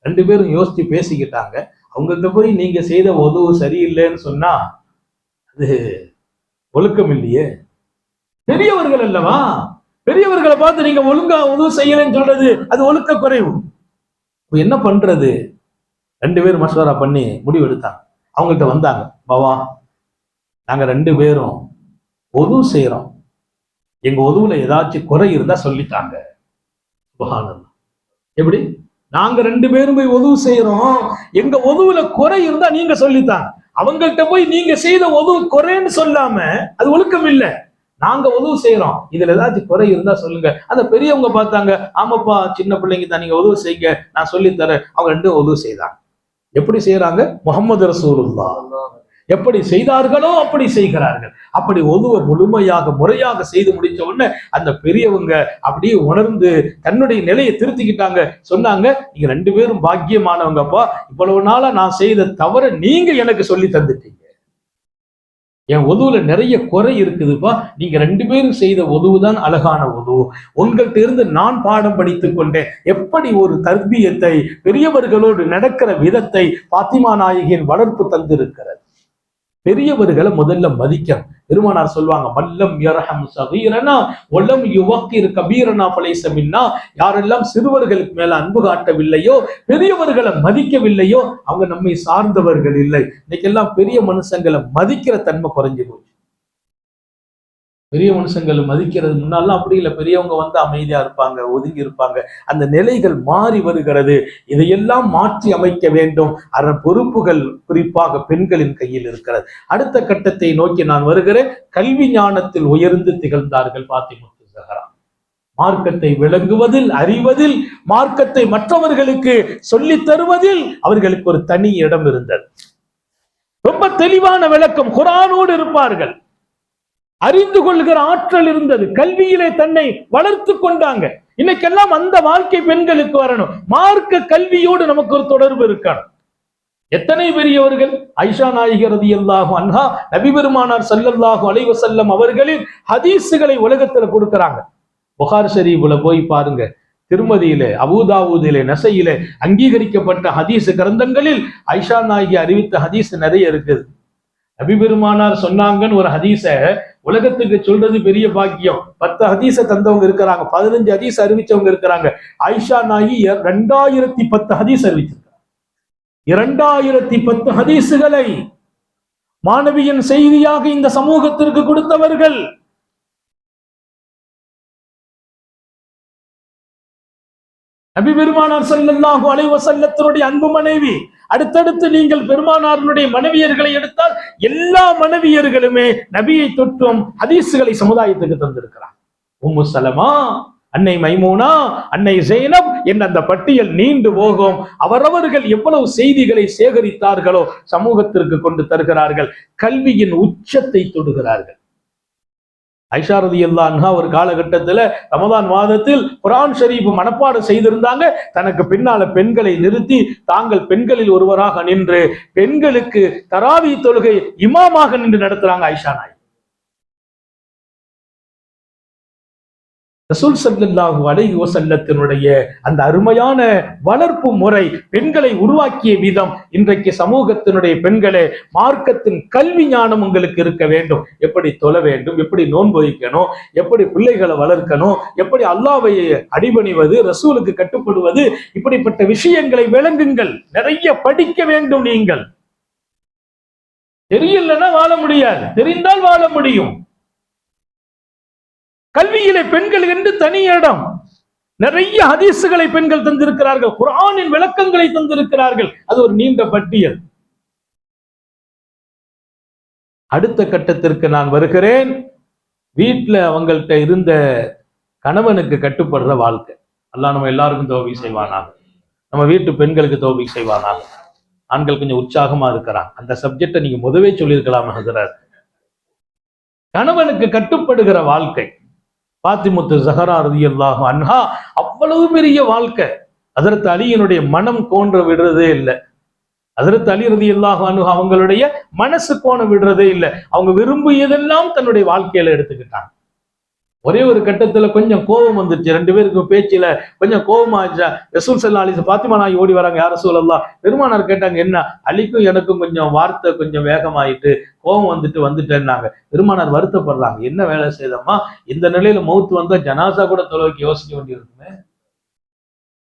ரெண்டு பேரும் யோசிச்சு பேசிக்கிட்டாங்க. அவங்கள்ட்ட போய் நீங்க செய்த உதவு சரியில்லைன்னு சொன்னா அது ஒழுக்கம் இல்லையே, பெரியவர்கள் அல்லவா, பெரியவர்களை பார்த்து நீங்க ஒழுங்கா உதவு செய்யலன்னு சொல்றது அது ஒழுக்க குறைவு. என்ன பண்றது? ரெண்டு பேரும் மசோரா பண்ணி முடிவு எடுத்தாங்க. அவங்கள்ட்ட வந்தாங்க, பாவா நாங்க ரெண்டு பேரும் உதவு செய்யறோம், எங்க உதவுல ஏதாச்சும் குறை இருந்தா சொல்லிட்டாங்க. சுப்ஹானல்லாஹ். எப்படி? நாங்க ரெண்டு பேரும் போய் உதவு செய்யறோம், எங்க உதவுல குறை இருந்தா நீங்க சொல்லித்தாங்க. அவங்கள்ட்ட போய் நீங்க செய்த உதவு குறைன்னு சொல்லாம அது ஒழுக்கம் இல்லை. நாங்க உதவு செய்யறோம், இதுல ஏதாச்சும் குறை இருந்தா சொல்லுங்க. அந்த பெரியவங்க பார்த்தாங்க, ஆமாப்பா சின்ன பிள்ளைங்க தான், நீங்க உதவு செய்யுங்க, நான் சொல்லி தரேன். அவங்க ரெண்டும் உதவு செய்தாங்க. எப்படி செய்யறாங்க? முஹம்மது ரசூலுல்லாஹ் எப்படி செய்தார்களோ அப்படி செய்கிறார்கள். அப்படி உதவ முழுமையாக முறையாக செய்து முடிச்ச உடனே அந்த பெரியவங்க அப்படியே உணர்ந்து தன்னுடைய நிலையை திருத்திக்கிட்டாங்க. சொன்னாங்க, நீங்க ரெண்டு பேரும் பாக்கியமானவங்கப்பா, இவ்வளவு நாளா நான் செய்த தவற நீங்க எனக்கு சொல்லி தந்துட்டீங்க, என் உதவுல நிறைய குறை இருக்குதுப்பா, நீங்க ரெண்டு பேரும் செய்த உதவுதான் அழகான உதவு, உங்கள்கிட்ட இருந்து நான் பாடம் படித்துக் கொண்டேன். எப்படி ஒரு தர்பியத்தை, பெரியவர்களோடு நடக்கிற விதத்தை பாத்திமா நாயகியின் வளர்ப்பு தந்திருக்கிறது. பெரியவர்களை முதல்ல மதிக்கணும். பெருமானார் சொல்லுவாங்க, மல்லம் யர்ஹம் ஸகீரனா வலம் யுவக்கிர் கபீரனா ஃபலைஸ மின்னா. யாரெல்லாம் சிறுவர்களுக்கு மேல அன்பு காட்டவில்லையோ, பெரியவர்களை மதிக்கவில்லையோ, அவங்க நம்மை சார்ந்தவர்கள் இல்லை. இன்னைக்கு எல்லாம் பெரிய மனுஷங்களை மதிக்கிற தன்மை குறைஞ்சு போச்சு. பெரிய மனுஷங்களை மதிக்கிறது முன்னாலாம் அப்படி இல்லை. பெரியவங்க வந்து அமைதியா இருப்பாங்க, ஒதுங்கி இருப்பாங்க. அந்த நிலைகள் மாறி வருகிறது. இதையெல்லாம் மாற்றி அமைக்க வேண்டும். அதன் பொறுப்புகள் குறிப்பாக பெண்களின் கையில் இருக்கிறது. அடுத்த கட்டத்தை நோக்கி நான் வருகிறேன். கல்வி ஞானத்தில் உயர்ந்து திகழ்ந்தார்கள் பாத்திமுத்து ஸஹரா. மார்க்கத்தை விளங்குவதில், அறிவதில், மார்க்கத்தை மற்றவர்களுக்கு சொல்லித் தருவதில் அவர்களுக்கு ஒரு தனி இடம் இருந்தது. ரொம்ப தெளிவான விளக்கம், குர்ஆனோடு இருப்பார்கள். அறிந்து கொள்கிற ஆற்றல் இருந்தது. கல்வியிலே தன்னை வளர்த்து கொண்டாங்க. இன்னைக்கெல்லாம் அந்த வாழ்க்கை பெண்களுக்கு வரணும். மார்க்க கல்வியோடு நமக்கு ஒரு தொடர்பு இருக்கணும். எத்தனை பெரியவர்கள்! ஆயிஷா நாயகி ரலியல்லாஹு அன்ஹா நபி பெருமானார் ஸல்லல்லாஹு அலைஹி வஸல்லம் அவர்களின் ஹதீஸுகளை உலகத்துல கொடுக்கறாங்க. புகார் ஷரீஃப்ல போய் பாருங்க. திருமதியிலே, அபூதாவூதிலே, நசையிலே அங்கீகரிக்கப்பட்ட ஹதீஸ் கிரந்தங்களில் ஆயிஷா நாயகி அறிவித்த ஹதீஸ் நிறைய இருக்குது. நபி பெருமானார் சொன்னாங்கன்னு ஒரு ஹதீஸ உலகத்துக்கு சொல்றது பெரிய பாக்கியம். 10 ஹதீஸ தந்தவங்க இருக்கிறாங்க, 15 ஹதீஸ் அறிவிச்சவங்க இருக்கிறாங்க. ஆயிஷா நாயகி 2010 ஹதீஸ் அறிவிச்சிருக்காங்க. 2010 ஹதீஸுகளை மாணவியின் செய்தியாக இந்த சமூகத்திற்கு கொடுத்தவர்கள். நபி பெருமானார் ஸல்லல்லாஹு அலைஹி வஸல்லத்தினுடைய அன்பு மனைவி. அடுத்தடுத்து நீங்கள் பெருமானாருடைய மனைவியர்களை எடுத்தால் எல்லா மனைவியர்களுமே நபியை தொற்றும் ஹதீஸுகளை சமுதாயத்துக்கு தந்திருக்கிறார். உம்மு சலமா, அன்னை மைமூனா, அன்னை ஜெய்னப் என்ற அந்த பட்டியல் நீண்டு போகும். அவரவர்கள் எவ்வளவு செய்திகளை சேகரித்தார்களோ சமூகத்திற்கு கொண்டு தருகிறார்கள். கல்வியின் உச்சத்தை தொடுகிறார்கள். ஆயிஷா ரலியல்லாஹு அன்ஹா ஒரு காலகட்டத்தில் ரமதான் மாதத்தில் குர்ஆன் ஷரீஃப் மனப்பாடம் செய்திருந்தாங்க. தனக்கு பின்னால பெண்களை நிறுத்தி தாங்கள் பெண்களில் ஒருவராக நின்று பெண்களுக்கு தராவி தொழுகை இமாமாக நின்று நடத்துறாங்க ஆயிஷா நாயகி. ரசூல் ஸல்லல்லாஹு அலைஹி வஸல்லத்தினுடைய அந்த அருமையான வளர்ப்பு முறை, பெண்களை உருவாக்கிய விதம். இன்றைக்கு சமூகத்தினுடைய பெண்களே, மார்க்கத்தின் கல்வி ஞானம் உங்களுக்கு இருக்க வேண்டும். எப்படி தொழ வேண்டும், எப்படி நோன்பு வைக்கணும், எப்படி பிள்ளைகளை வளர்க்கணும், எப்படி அல்லாஹ்வை அடிபணிவது, ரசூலுக்கு கட்டுப்படுவது, இப்படிப்பட்ட விஷயங்களை விளங்குங்கள். நிறைய படிக்க வேண்டும். நீங்கள் தெரியலன்னா வாழ முடியாது, தெரிந்தால் வாழ முடியும். கல்வியிலே பெண்கள் என்று தனி இடம். நிறைய ஹதீஸுகளை பெண்கள் தந்திருக்கிறார்கள், குர்ஆனின் விளக்கங்களை தந்திருக்கிறார்கள். அது ஒரு நீண்ட பட்டியல். அடுத்த கட்டத்திற்கு நான் வருகிறேன். வீட்டில் அவங்கள்ட்ட இருந்த கணவனுக்கு கட்டுப்படுற வாழ்க்கை. அல்லாஹ் நம்ம எல்லாருக்கும் தௌஃபீக் செய்வானாக. நம்ம வீட்டு பெண்களுக்கு தௌஃபீக் செய்வானாக. ஆண்கள் கொஞ்சம் உற்சாகமா இருக்கிறாங்க. அந்த சப்ஜெக்டை நீங்க முதவே சொல்லியிருக்கலாம் ஹஜ்ரத். கணவனுக்கு கட்டுப்படுகிற வாழ்க்கை. பாத்திமுத்து ஸஹரா ரலியல்லாஹு அன்ஹா அவ்வளவு பெரிய வாழ்க்கை. ஹஜ்ரத் அலியினுடைய மனம் கோன்ற விடுறதே இல்லை. ஹஜ்ரத் அலி ரலியல்லாஹு அன்ஹு அவங்களுடைய மனசு கோண விடுறதே இல்லை. அவங்க விரும்பியதெல்லாம் தன்னுடைய வாழ்க்கையில எடுத்துக்கிட்டாங்க. ஒரே ஒரு கட்டத்துல கொஞ்சம் கோபம் வந்துருச்சு. 2 பேருக்கும் பேச்சில கொஞ்சம் கோபமா ஆச்சா. ரசூல் ஸல்லல்லாஹு அலைஹி வஸல்லம் பாத்திமா நாயகி ஓடி வராங்க. யா ரசூலல்லாஹ். பெருமானார் கேட்டாங்க, என்ன அலிக்கும் எனக்கும் கொஞ்சம் வார்த்தை கொஞ்சம் வேகமாயிட்டு கோபம் வந்துட்டேன்னாங்க. பெருமானார் வருத்தப்படுறாங்க. என்ன வேலை செய்தம்மா, இந்த நிலையில மௌத்து வந்தா ஜனாசா கூட தொலைக்கு யோசிக்க வேண்டியிருக்குமே.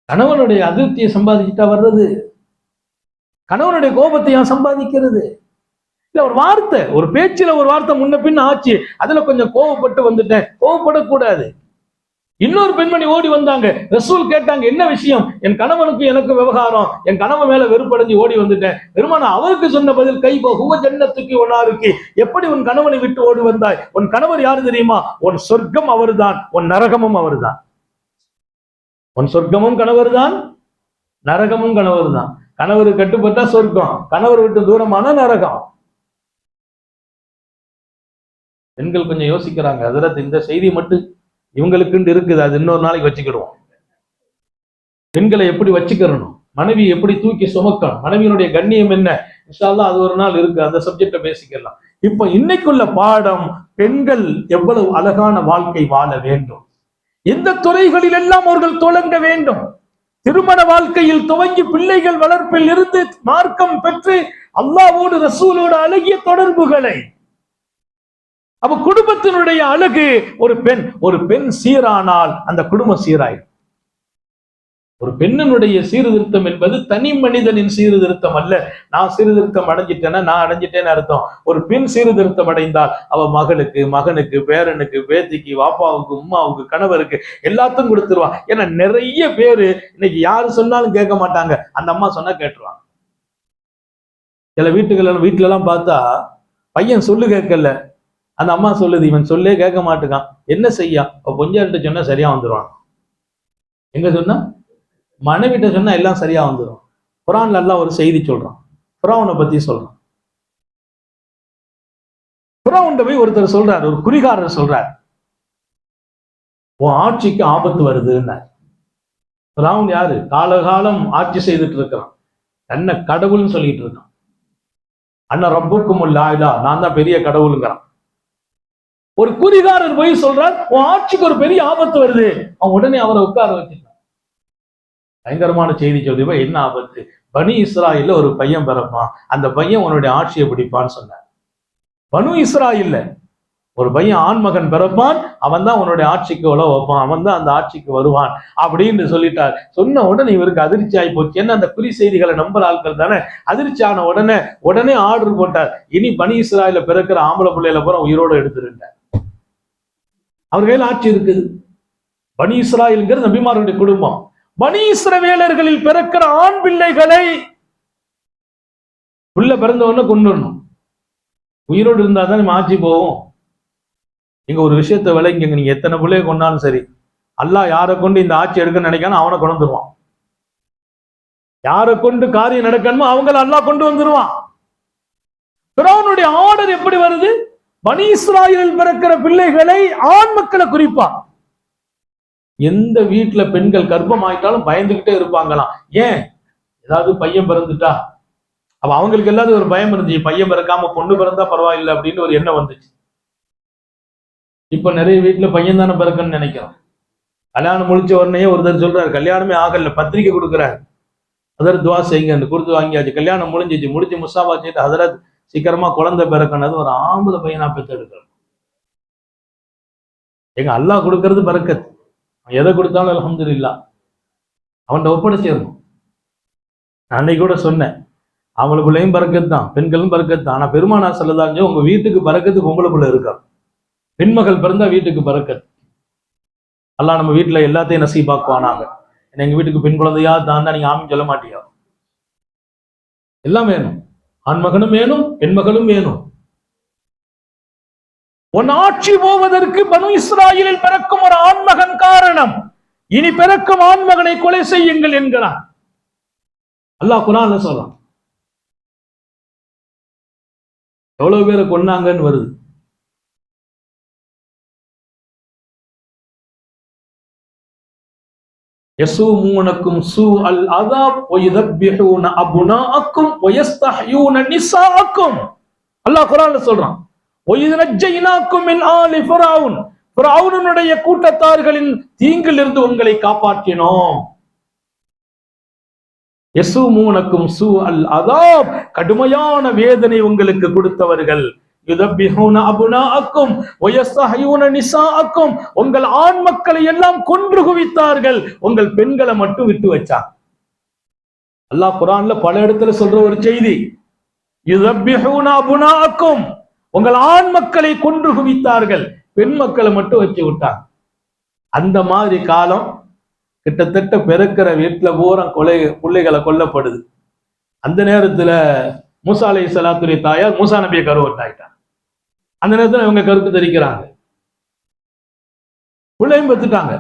கணவனுடைய அதிருப்தியை சம்பாதிச்சுட்டா வர்றது, கணவனுடைய கோபத்தை ஏன் சம்பாதிக்கிறது? இல்ல, ஒரு வார்த்தை, ஒரு பேச்சுல ஒரு வார்த்தை முன்ன பின்ன ஆச்சு, அதுல கொஞ்சம் கோவப்பட்டு வந்துட்டேன். கோவப்படக்கூடாது. இன்னொரு பெண்மணி ஓடி வந்தாங்க. ரசூல் கேட்டாங்க, என்ன விஷயம்? என் கணவனுக்கு எனக்கு விவகாரம், என் கணவன் மேல வெறுப்படைஞ்சு ஓடி வந்துட்டேன். பெருமானார் அவருக்கு சொன்ன பதில், கை ஹுவ ஜன்னத்துக்கு ஒன்னாருக்கு, எப்படி உன் கணவனை விட்டு ஓடி வந்தாய்? உன் கணவர் யாரு தெரியுமா? உன் சொர்க்கம் அவர்தான், உன் நரகமும் அவர்தான். உன் சொர்க்கமும் கணவர் தான், நரகமும் கணவர் தான். கணவரு கட்டுப்பட்டா சொர்க்கம், கணவர் விட்டு தூரமான நரகம். பெண்கள் கொஞ்சம் யோசிக்கிறாங்க. ஹஜ்ரத், இந்த செய்தி மட்டும் இவங்களுக்குன்னு இருக்குது, அது இன்னொரு நாளைக்கு வச்சுக்கிடுவோம். பெண்களை எப்படி வச்சுக்கிறணும், மனைவி எப்படி தூக்கி சுமக்கணும், மனைவியினுடைய கண்ணியம் என்ன, இன்ஷா அல்லாஹ் அது ஒரு நாள் இருக்கு, அந்த சப்ஜெக்டை பேசிக்கலாம். இப்ப இன்னைக்குள்ள பாடம், பெண்கள் எவ்வளவு அழகான வாழ்க்கை வாழ வேண்டும், எந்த துறைகளில் எல்லாம் அவர்கள் தொடங்க வேண்டும். திருமண வாழ்க்கையில் துவங்கி பிள்ளைகள் வளர்ப்பில் இருந்து மார்க்கம் பெற்று அல்லாஹ்வோடு ரசூலோடு அழகிய தொடர்புகளை. அப்ப குடும்பத்தினுடைய அழகு ஒரு பெண் சீரானால் அந்த குடும்பம் சீராயிடும். ஒரு பெண்ணினுடைய சீர்திருத்தம் என்பது தனி மனிதனின் சீர்திருத்தம் அல்ல. நான் சீர்திருத்தம் அடைஞ்சிட்டேன்னா நான் அடைஞ்சிட்டேன்னு அர்த்தம். ஒரு பெண் சீர்திருத்தம் அடைந்தால் அவ மகளுக்கு, மகனுக்கு, பேரனுக்கு, பேத்திக்கு, வாப்பாவுக்கு, உம்மாவுக்கு, கணவருக்கு எல்லாத்தையும் கொடுத்துருவா. ஏன்னா நிறைய பேரு இன்னைக்கு யாரு சொன்னாலும் கேட்க மாட்டாங்க, அந்த அம்மா சொன்னா கேட்டுருவாங்க. சில வீட்டுல எல்லாம் பார்த்தா பையன் சொல்லு கேட்கல, அந்த அம்மா சொல்லுது இவன் சொல்லே கேட்க மாட்டுக்கான், என்ன செய்யா? கொஞ்சம் சொன்னா சரியா வந்துருவான். எங்க சொன்னா? மனைவிட்ட சொன்னா எல்லாம் சரியா வந்துடும். குர்ஆன்ல அல்லாஹ் ஒரு செய்தி சொல்றான், ஃபிரௌனை பத்தி சொல்றான். ஃபிரௌன்ட போய் ஒருத்தர் சொல்றார், ஒரு குறிகாரர் சொல்றார், உன் ஆட்சிக்கு ஆபத்து வருதுன்னார். ஃபிரௌன் யாரு? காலகாலம் ஆட்சி செய்துட்டு இருக்கிறான், தன்னை கடவுள்னு சொல்லிட்டு இருக்கான். அண்ணா ரப்புக்குமுல் லாயிலா, நான் தான் பெரிய கடவுளுங்கிறான். ஒரு குறிகாரர் போய் சொல்றார், உன் ஆட்சிக்கு ஒரு பெரிய ஆபத்து வருது. அவன் உடனே அவரை உட்கார வச்சுட்டான். பயங்கரமான செய்தி சொல்லுவா, என்ன ஆபத்து? பனி இஸ்ராயில்ல ஒரு பையன் பிறப்பான், அந்த பையன் உன்னுடைய ஆட்சியை பிடிப்பான்னு சொன்னார். பனு இஸ்ராயில்ல ஒரு பையன் ஆண்மகன் பிறப்பான், அவன் தான் உன்னுடைய ஆட்சிக்கு உழவு வைப்பான், அவன் தான் அந்த ஆட்சிக்கு வருவான் அப்படின்னு சொல்லிட்டார். சொன்ன உடனே இவருக்கு அதிர்ச்சி ஆகி போச்சு. என்ன, அந்த குறி செய்திகளை நம்புற ஆட்கள் தானே. அதிர்ச்சி ஆன உடனே ஆர்டர் போட்டார், இனி பனி இஸ்ராயில பிறக்கிற ஆம்பளை பிள்ளையில பூரா உயிரோடு எடுத்துருந்தார். அவர் கையில் ஆட்சி இருக்குது. பனி இஸ்ராயில்ங்கிறது நபிமார்களுடைய குடும்பம். பனி இஸ்ரவேலர்களில் பிறக்கிற ஆண் பிள்ளைகளை உள்ள பிறந்தவன கொண்டுடணும். உயிரோடு இருந்தா தான் நம்ம ஆட்சி போவோம். நீங்க ஒரு விஷயத்தை விளங்கிங்க, நீங்க எத்தனை பிள்ளைய கொண்டாலும் சரி, அல்லாஹ் யாரை கொண்டு இந்த ஆட்சி எடுக்க நினைக்கானோ அவனை கொண்டு வந்துருவான். யாரை கொண்டு காரியம் நடக்கணுமோ அவங்கள அல்லாஹ் கொண்டு வந்துருவான். ஃபிரௌனுடைய ஆர்டர் எப்படி வருது? பனி இஸ்ராயேலில் பிறக்கிற பிள்ளைகளை, ஆண் மக்களை குறிப்பா. எந்த வீட்டுல பெண்கள் கர்ப்பம் ஆயிட்டாலும் பயந்துகிட்டே இருப்பாங்களாம். ஏன்? ஏதாவது பையன் பிறந்துட்டா அப்ப அவங்களுக்கு எல்லாரும் ஒரு பயம் இருந்துச்சு, பையன் பிறக்காம பொண்ணு பிறந்தா பரவாயில்லை அப்படின்னு ஒரு எண்ணம் வந்துச்சு. இப்ப நிறைய வீட்டுல பையன் தானே பிறக்கன்னு நினைக்கிறோம். கல்யாணம் முடிச்ச உடனே ஒருத்தர் சொல்றாரு, கல்யாணமே ஆகல, பத்திரிக்கை கொடுக்குறாரு, அதர் துவா செய்யுங்க, கொடுத்து வாங்கியாச்சு, கல்யாணம் முடிஞ்சு முசாபா செய்து ஹதரத் சீக்கிரமா குழந்தை பிறக்கணது ஒரு ஆம்பளை பையனா பெற்று எடுக்கிறோம். எங்க அல்லாஹ் கொடுக்கறது பரக்கத். எதை கொடுத்தாலும் அல்ஹம்துலில்லாஹ் அவன்கிட்ட ஒப்படைச்சிடணும். நான் அன்னைக்கு கூட சொன்னேன், அவங்களுக்குள்ளேயும் பறக்கத்து தான், பெண்களும் பறக்கத்து தான். ஆனா பெருமானார் ஸல்லல்லாஹு அலைஹி வஸல்லம் உங்க வீட்டுக்கு பறக்கத்து பொம்பளைக்குள்ள இருக்கா. பெண்மகள் பிறந்தா வீட்டுக்கு பறக்கத்து. அல்லாஹ் நம்ம வீட்டுல எல்லாத்தையும் நசீபாக்குவானாங்க. எங்க வீட்டுக்கு பெண் குழந்தையா தான் நீங்க ஆமீன் சொல்ல மாட்டியா? எல்லாம் வேணும், ஆண்மகனும் வேணும், பெண்மகளும் வேணும். உன் ஆட்சி போவதற்கு பனு இஸ்ராயேலில் பிறக்கும் ஒரு ஆண்மகன் காரணம். இனி பிறக்கும் ஆண்மகனை கொலை செய்யுங்கள் என்கிறான் அல்லாஹ் குர்ஆன்ல சொல்றான். எவ்வளவு பேரை கொன்னாங்கன்னு வருது. யஸூமுனக்கும் ஸூஅல் அஸாப் வயذبحون அப்னாஅக்கும் வயஸ்தஹ்யூன நிஸாஅக்கும். அல்லாஹ் குர்ஆன்ல சொல்றான், ஃபிரௌனுடைய கூட்டத்தார்களின் தீங்கிலிருந்து உங்களை காப்பாற்றினோம். யஸூமுனக்கும் ஸூஅல் அஸாப், கடுமையான வேதனை உங்களுக்கு கொடுத்தவர்கள். யுதப்பிஹூன அப்னாஅக்கும் வயஸ்தஹ்யூன நிஸாஅக்கும், உங்கள் ஆண் மக்களை எல்லாம் கொன்று குவித்தார்கள், உங்கள் பெண்களை மட்டும் விட்டு வச்சாங்க. அல்லாஹ் குர்ஆன்ல பல இடத்துல சொல்ற ஒரு செய்தி, யுதப்பிஹூன அப்னாஅக்கும், உங்கள் ஆண் மக்களை கொன்று குவித்தார்கள், பெண் மக்களை மட்டும் வச்சு விட்டாங்க. அந்த மாதிரி காலம் கிட்டத்தட்ட பிறக்கிற வீட்டுல பூரா பிள்ளைகளை கொல்லப்படுது. அந்த நேரத்துல மூசா அலைஹிஸ்ஸலாத்துடைய தாயார் மூசா நபியை கருவட்டாயிட்டாங்க. அந்த நேரத்துல இவங்க கருத்து தெரிக்கிறாங்க, பிள்ளையும் பெத்துட்டாங்க.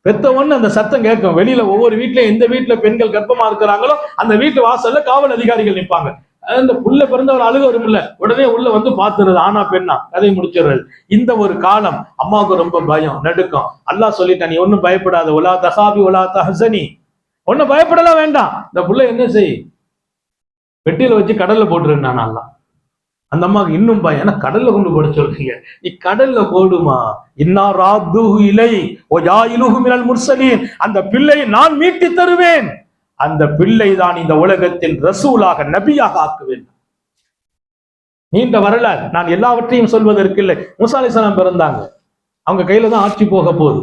பெத்த ஒண்ணு அந்த சத்தம் கேட்கும் வெளியில. ஒவ்வொரு வீட்லயும் எந்த வீட்டுல பெண்கள் கர்ப்பமா இருக்கிறாங்களோ அந்த வீட்டு வாசல்ல காவல் அதிகாரிகள் நிற்பாங்க. அந்த புள்ள பிறந்தவர் அழுக வரும் இல்ல, உடனே உள்ள வந்து பாத்துறது, ஆனா பெண்ணா, கதை முடிச்சிடுறது. இந்த ஒரு காலம் அம்மாவுக்கு ரொம்ப பயம், நடுக்கம். அல்லாஹ் சொல்லிட்டான், நீ ஒன்னும் பயப்படாத, உலா தஹாபி உலா தஹ்சனி, ஒன்னும் பயப்படலாம் வேண்டாம். இந்த புள்ள என்ன செய், பெட்டியில வச்சு கடல்ல போட்டுருந்தான் அல்லாஹ். அந்த அம்மாவுக்கு இன்னும் பயம், ஏன்னா கடல்ல கொண்டு போட சொல்றீங்க, நீ கடல்ல போடுமா, இன்னா ராத்துஹு இலை வ ஜாயிலுஹு மினல் முர்சலீன், அந்த பிள்ளையை நான் மீட்டி தருவேன், அந்த பிள்ளை தான் இந்த உலகத்தில் ரசூலாக நபியாக ஆக்குவேன். நீண்ட வரலாறு, நான் எல்லாவற்றையும் சொல்வதற்கு இல்லை. மூசா அலைஹிஸ்ஸலாம் பிறந்தாங்க, அவங்க கையில தான் ஆட்சி போக போகுது,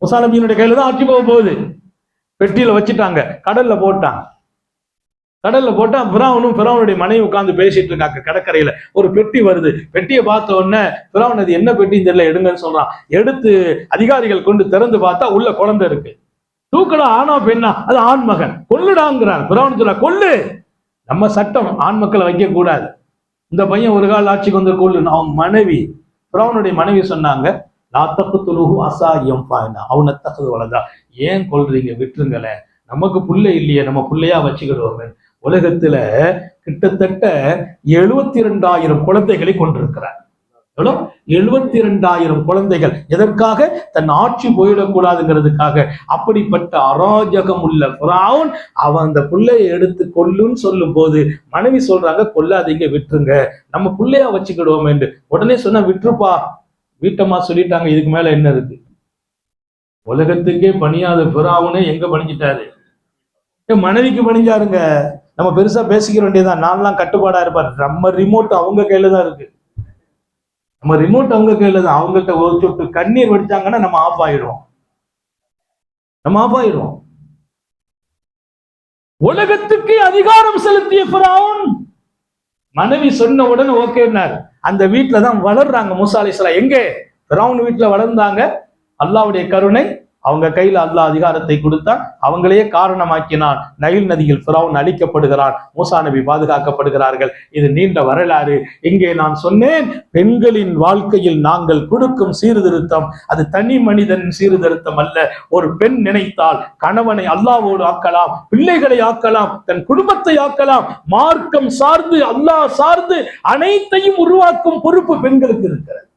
மூசா நபியினுடைய கையில தான் ஆட்சி போக போகுது. பெட்டியில வச்சுட்டாங்க, கடல்ல போட்டாங்க. கடல்ல போட்டா பிராவனுடைய மனைவி உட்கார்ந்து பேசிட்டு இருக்காங்க கடற்கரையில. ஒரு பெட்டி வருது, பெட்டியை பார்த்த உடனே பிராவன் அது என்ன பெட்டின்னு தெரியல, எடுங்கன்னு சொல்றான். எடுத்து அதிகாரிகள் கொண்டு திறந்து பார்த்தா உள்ள குழந்தை இருக்கு. தூக்கடா, ஆனா பெண்ணா, அது ஆண் மகன், கொல்லுடாங்கிறான். பிராவன் சொல்ல, கொல்லு, நம்ம சட்டம் ஆண் மக்களை வைக்க கூடாது, இந்த பையன் ஒரு கால ஆட்சிக்கு வந்து கொள்ளு. அவன் மனைவி, பிராவனுடைய மனைவி சொன்னாங்க, அவனத்தகது வளதா, ஏன் கொல்றீங்க, விட்டுருங்களேன், நமக்கு புள்ளை இல்லையே, நம்ம புள்ளையா வச்சுக்கிடுவோமே. உலகத்துல கிட்டத்தட்ட 72,000 குழந்தைகளை கொண்டிருக்கிறார். எவ்வளவு? 72,000 குழந்தைகள். எதற்காக? தன் ஆட்சி போயிடக்கூடாதுங்கிறதுக்காக. அப்படிப்பட்ட அராஜகம் உள்ள ஃபிரௌன் அவன் அந்த பிள்ளையை எடுத்து கொல்லுன்னு சொல்லும் போது மனைவி சொல்றாங்க, கொல்லாதீங்க, விட்டுருங்க, நம்ம பிள்ளையா வச்சுக்கிடுவோம் என்று. உடனே சொன்ன, விட்டுருப்பா, வீட்டம்மா சொல்லிட்டாங்க, இதுக்கு மேல என்ன இருக்கு. உலகத்துக்கே பணியாத ஃபிரௌனே எங்க பணிஞ்சிட்டாரு, மனைவிக்கு பணிஞ்சாருங்க. நம்ம பெருசா பேசிக்க வேண்டியதான், நான்லாம் கட்டுப்பாடா இருப்பார். நம்ம ரிமோட் அவங்க கையில தான் இருக்கு, நம்ம ரிமோட் அவங்க கையில தான். அவங்கள்ட்ட ஒரு சொட்டு கண்ணீர் வடிச்சாங்கன்னா நம்ம ஆஃப் ஆயிடுவோம், நம்ம ஆஃப் ஆயிடுவோம். உலகத்துக்கு அதிகாரம் செலுத்திய ஃபிரௌன் மனைவி சொன்ன உடனே ஓகேன்னாரு. அந்த வீட்டுல தான் வளர்றாங்க மூசா அலைஹிஸ்ஸலாம். எங்கே? ஃபிரௌன் வீட்டுல வளர்ந்தாங்க. அல்லாஹ்வுடைய கருணை, அவங்க கையில அல்லாஹ் அதிகாரத்தை கொடுத்தான், அவங்களையே காரணமாக்கினான். நைல் நதியில் ஃபிரௌன் அழிக்கப்படுகிறான், மூசா நபி பாதுகாக்கப்படுகிறார்கள். இது நீண்ட வரலாறு. இங்கே நான் சொன்னேன், பெண்களின் வாழ்க்கையில் நாங்கள் கொடுக்கும் சீர்திருத்தம் அது தனி மனிதன் சீர்திருத்தம் அல்ல. ஒரு பெண் நினைத்தால் கணவனை அல்லாஹ்வோடு ஆக்கலாம், பிள்ளைகளை ஆக்கலாம், தன் குடும்பத்தை ஆக்கலாம். மார்க்கம் சார்ந்து, அல்லாஹ் சார்ந்து அனைத்தையும் உருவாக்கும் பொறுப்பு பெண்களுக்கு இருக்கிறது.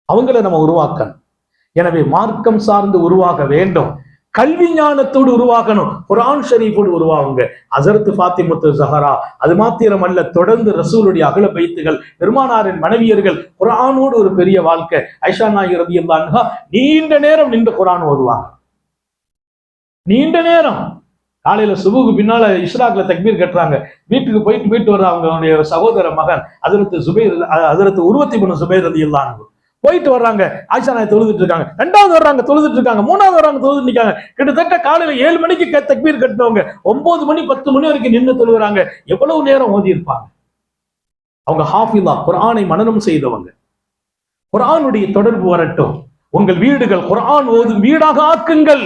அவங்களை நம்ம உருவாக்கணும். எனவே மார்க்கம் சார்ந்து உருவாக வேண்டும், கல்வி ஞானத்தோடு உருவாகணும். குர்ஆன் ஷரீஃபோடு உருவாகுங்க. ஹஸரத் ஃபாத்திமத்து ஸஹரா அது மாத்திரமல்ல, தொடர்ந்து ரசூலுடைய அகல பைத்துகள், பெருமானாரின் மனைவியர்கள் குர்ஆனோடு ஒரு பெரிய வாழ்க்கை. ஆயிஷா நாயகி ரலியல்லாஹு அன்ஹா நீண்ட நேரம் நின்று குர்ஆன் ஓதுவாங்க, நீண்ட நேரம். காலையில சுபுக்கு பின்னால இஸ்ராக்ல தக்பீர் கட்டுறாங்க, வீட்டுக்கு போயிட்டு வர்ற அவங்களுடைய சகோதர மகன் ஹஸரத் உர்வத் இப்னு ஸுபைர் ரலியல்லாஹு அன்ஹு போயிட்டு வர்றாங்க. ஆயிஷா நாயகி தொழுதுட்டு இருக்காங்க, ரெண்டாவது வர்றாங்க தொழுதுட்டு இருக்காங்க, மூணாவது வர்றாங்க தொழுது நிற்காங்க. கிட்டத்தட்ட காலையில 7 மணிக்கு தக்பீர் கட்டினவங்க 9 மணி 10 மணி வரைக்கும் நின்று தொழுகிறாங்க. எவ்வளவு நேரம் ஓதி இருப்பாங்க. அவங்க ஹாஃபிலா, குர்ஆனை மனனம் செய்தவங்க. குர்ஆனுடைய தொடர்பு வரட்டும். உங்கள் வீடுகள் குர்ஆன் ஓதும் வீடாக ஆக்குங்கள்.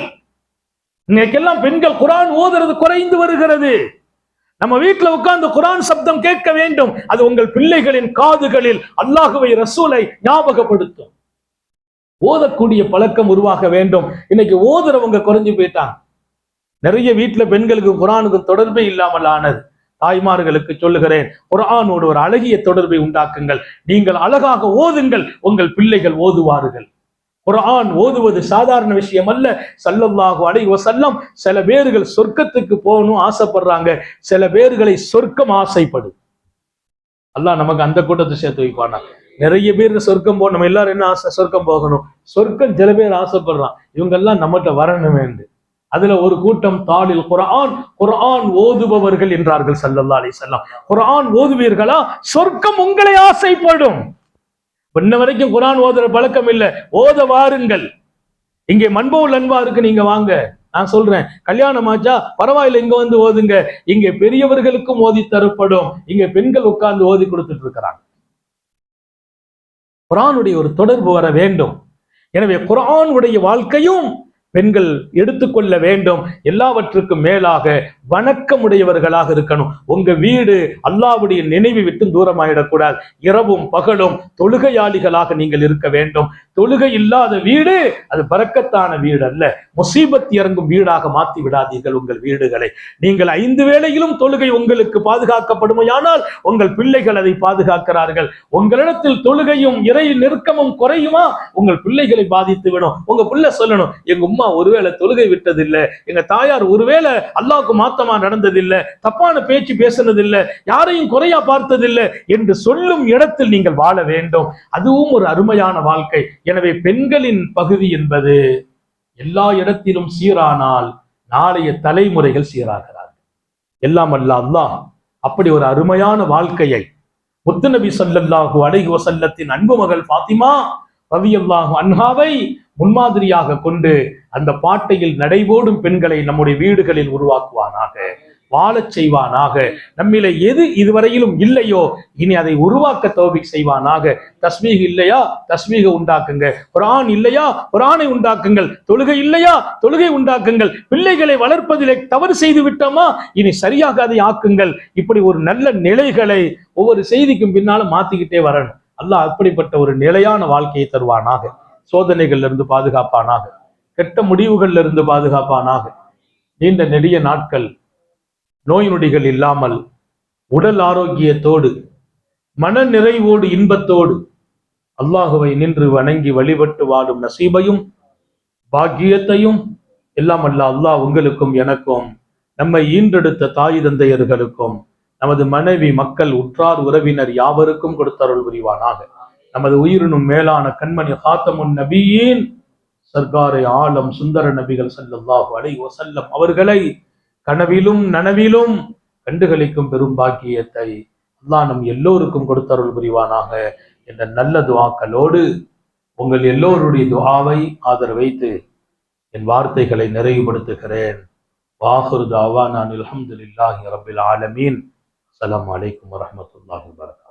இன்னைக்கெல்லாம் பெண்கள் குர்ஆன் ஓதுறது குறைந்து வருகிறது. நம்ம வீட்டுல உட்கார்ந்து குர்ஆன் சப்தம் கேட்க வேண்டும். அது உங்கள் பிள்ளைகளின் காதுகளில் அல்லாஹ்வை, ரசூலை ஞாபகப்படுத்தும். ஓதக்கூடிய பழக்கம் உருவாக வேண்டும். இன்னைக்கு ஓதுறவங்க குறைஞ்சு போயிட்டாங்க. நிறைய வீட்டுல பெண்களுக்கு குர்ஆனுக்கு தொடர்பே இல்லாமல் ஆனது. தாய்மார்களுக்கு சொல்லுகிறேன், குர்ஆனோடு ஒரு அழகிய தொடர்பை உண்டாக்குங்கள். நீங்கள் அழகாக ஓதுங்கள், உங்கள் பிள்ளைகள் ஓதுவார்கள். குர்ஆன் ஓதுவது சாதாரண விஷயம் அல்ல. ஸல்லல்லாஹு அலைஹி வஸல்லம் சில பேர்கள் சொர்க்கத்துக்கு போகணும் ஆசைப்படுறாங்க, சில பேர்களை சொர்க்கம் ஆசைப்படும். அல்லாஹ் நமக்கு அந்த கூட்டத்தை சேர்த்து வைப்பானா. நிறைய பேர் சொர்க்கம் போகணும், நம்ம எல்லாரும் என்ன ஆசை, சொர்க்கம் போகணும். சொர்க்கம் சில பேர் ஆசைப்படுறான், இவங்க எல்லாம் நம்மகிட்ட வரணும் என்று. அதுல ஒரு கூட்டம் தாலில் குர்ஆன், குர்ஆன் ஓதுபவர்கள் என்றார்கள் ஸல்லல்லாஹு அலைஹி வஸல்லம். குர்ஆன் ஓதுவீர்களா, சொர்க்கம் உங்களை ஆசைப்படும். இன்ன வரைக்கும் குர்ஆன் ஓதுற பழக்கம் இல்ல, ஓத வாருங்கள். இங்கே மன்பவுல் அன்வாருக்கு நீங்க வாங்க, நான் சொல்றேன், கல்யாணம் ஆச்சா பரவாயில்ல, இங்க வந்து ஓதுங்க. இங்கே பெரியவர்களுக்கும் ஓதி தரப்படும். இங்க பெண்கள் உட்கார்ந்து ஓதி கொடுத்துட்டு இருக்கிறாங்க. குர்ஆனுடைய ஒரு தொடர்பு வர வேண்டும். எனவே குர்ஆனுடைய வாழ்க்கையும் பெண்கள் எடுத்துக்கொள்ள வேண்டும். எல்லாவற்றுக்கும் மேலாக வணக்கமுடையவர்களாக இருக்கணும். உங்க வீடு அல்லாஹ்வுடைய நினைவை விட்டு தூரமாயிடக்கூடாது. இரவும் பகலும் தொழுகையாளிகளாக நீங்கள் இருக்க வேண்டும். தொழுகை இல்லாத வீடு அது பரக்கத்தான வீடு அல்ல, முசீபத் இறங்கும் வீடாக மாற்றி விடாதீர்கள் உங்கள் வீடுகளை. நீங்கள் 5 வேளையிலும் தொழுகை உங்களுக்கு பாதுகாக்கப்படுமையானால் உங்கள் பிள்ளைகள் அதை பாதுகாக்கிறார்கள். உங்களிடத்தில் தொழுகையும் இறை நெருக்கமும் குறையுமா, உங்கள் பிள்ளைகளை பாதித்து விடும். உங்க பிள்ளை சொல்லணும், எங்க உம்மா ஒருவேளை தொழுகை விட்டதில்லை, எங்க தாயார் ஒருவேளை அல்லாஹ்வுக்கு மாத்தமா நடந்ததில்லை, தப்பான பேச்சு பேசுனதில்லை, யாரையும் குறையா பார்த்ததில்லை என்று சொல்லும் இடத்தில் நீங்கள் வாழ வேண்டும். அதுவும் ஒரு அருமையான வாழ்க்கை. எனவே பெண்களின் பகுதி என்பது எல்லா இடத்திலும் சீரானால் நாளைய தலைமுறைகள் சீராகிறார்கள். எல்லாம் அல்ல அல்லாஹ் அப்படி ஒரு அருமையான வாழ்க்கையை முத்துநபி ஸல்லல்லாஹு அலைஹி வஸல்லத்தின் அன்பு மகள் ஃபாத்திமா ரலியல்லாஹு அன்ஹாவை முன்மாதிரியாக கொண்டு அந்த பாட்டையில் நடைபோடும் பெண்களை நம்முடைய வீடுகளில் உருவாக்குவானாக, வாழச் செய்வானாக. நம்மில எது இதுவரையிலும் இல்லையோ இனி அதை உருவாக்க தௌஃபீக் செய்வானாக. தஸ்பீஹ் இல்லையா தஸ்பீஹை உண்டாக்குங்க, குர்ஆன் இல்லையா குர்ஆனை உண்டாக்குங்கள், தொழுகை இல்லையா தொழுகை உண்டாக்குங்கள், பிள்ளைகளை வளர்ப்பதிலே தவறு செய்து விட்டோமா இனி சரியாக அதை ஆக்குங்கள். இப்படி ஒரு நல்ல நிலைகளை ஒவ்வொரு செய்திக்கும் பின்னாலும் மாத்திக்கிட்டே வரணும். அல்லாஹ் அப்படிப்பட்ட ஒரு நிலையான வாழ்க்கையை தருவானாக. சோதனைகள்ல இருந்து பாதுகாப்பானாக, கெட்ட முடிவுகள்ல இருந்து பாதுகாப்பானாக. நீண்ட நெடிய நாட்கள் நோய் நொடிகள் இல்லாமல் உடல் ஆரோக்கியத்தோடு மன நிறைவோடு இன்பத்தோடு அல்லாஹுவை நின்று வணங்கி வழிபட்டு வாழும் நசீபையும் பாக்கியத்தையும் எல்லாம் அல்லாஹ் உங்களுக்கும் எனக்கும், நம்மை ஈன்றெடுத்த தாய் தந்தையர்களுக்கும், நமது மனைவி மக்கள் உற்றார் உறவினர் யாவருக்கும் கொடுத்தருள் புரிவானாக. நமது உயிரினும் மேலான கண்மணி காத்தமுன் நபியின் சர்க்காரை ஆலம் சுந்தர நபிகள் ஸல்லல்லாஹு அலைஹி வஸல்லம் அவர்களை கனவிலும் நனவிலும் கண்டுகளிக்கும் பெரும் பாக்கியத்தை அல்லாஹ் நம் எல்லோருக்கும் கொடுத்தருள் புரிவானாக என்ற நல்ல துஆக்களோடு உங்கள் எல்லோருடைய துஆவை ஆதரவு வைத்து என் வார்த்தைகளை நிறைவுபடுத்துகிறேன். வாஹிரு தாவானா அல்ஹம்துலில்லாஹி ரப்பில் ஆலமீன். அஸ்ஸலாமு அலைக்கும் வரஹ்மத்துல்லாஹி வபரகாத்துஹு.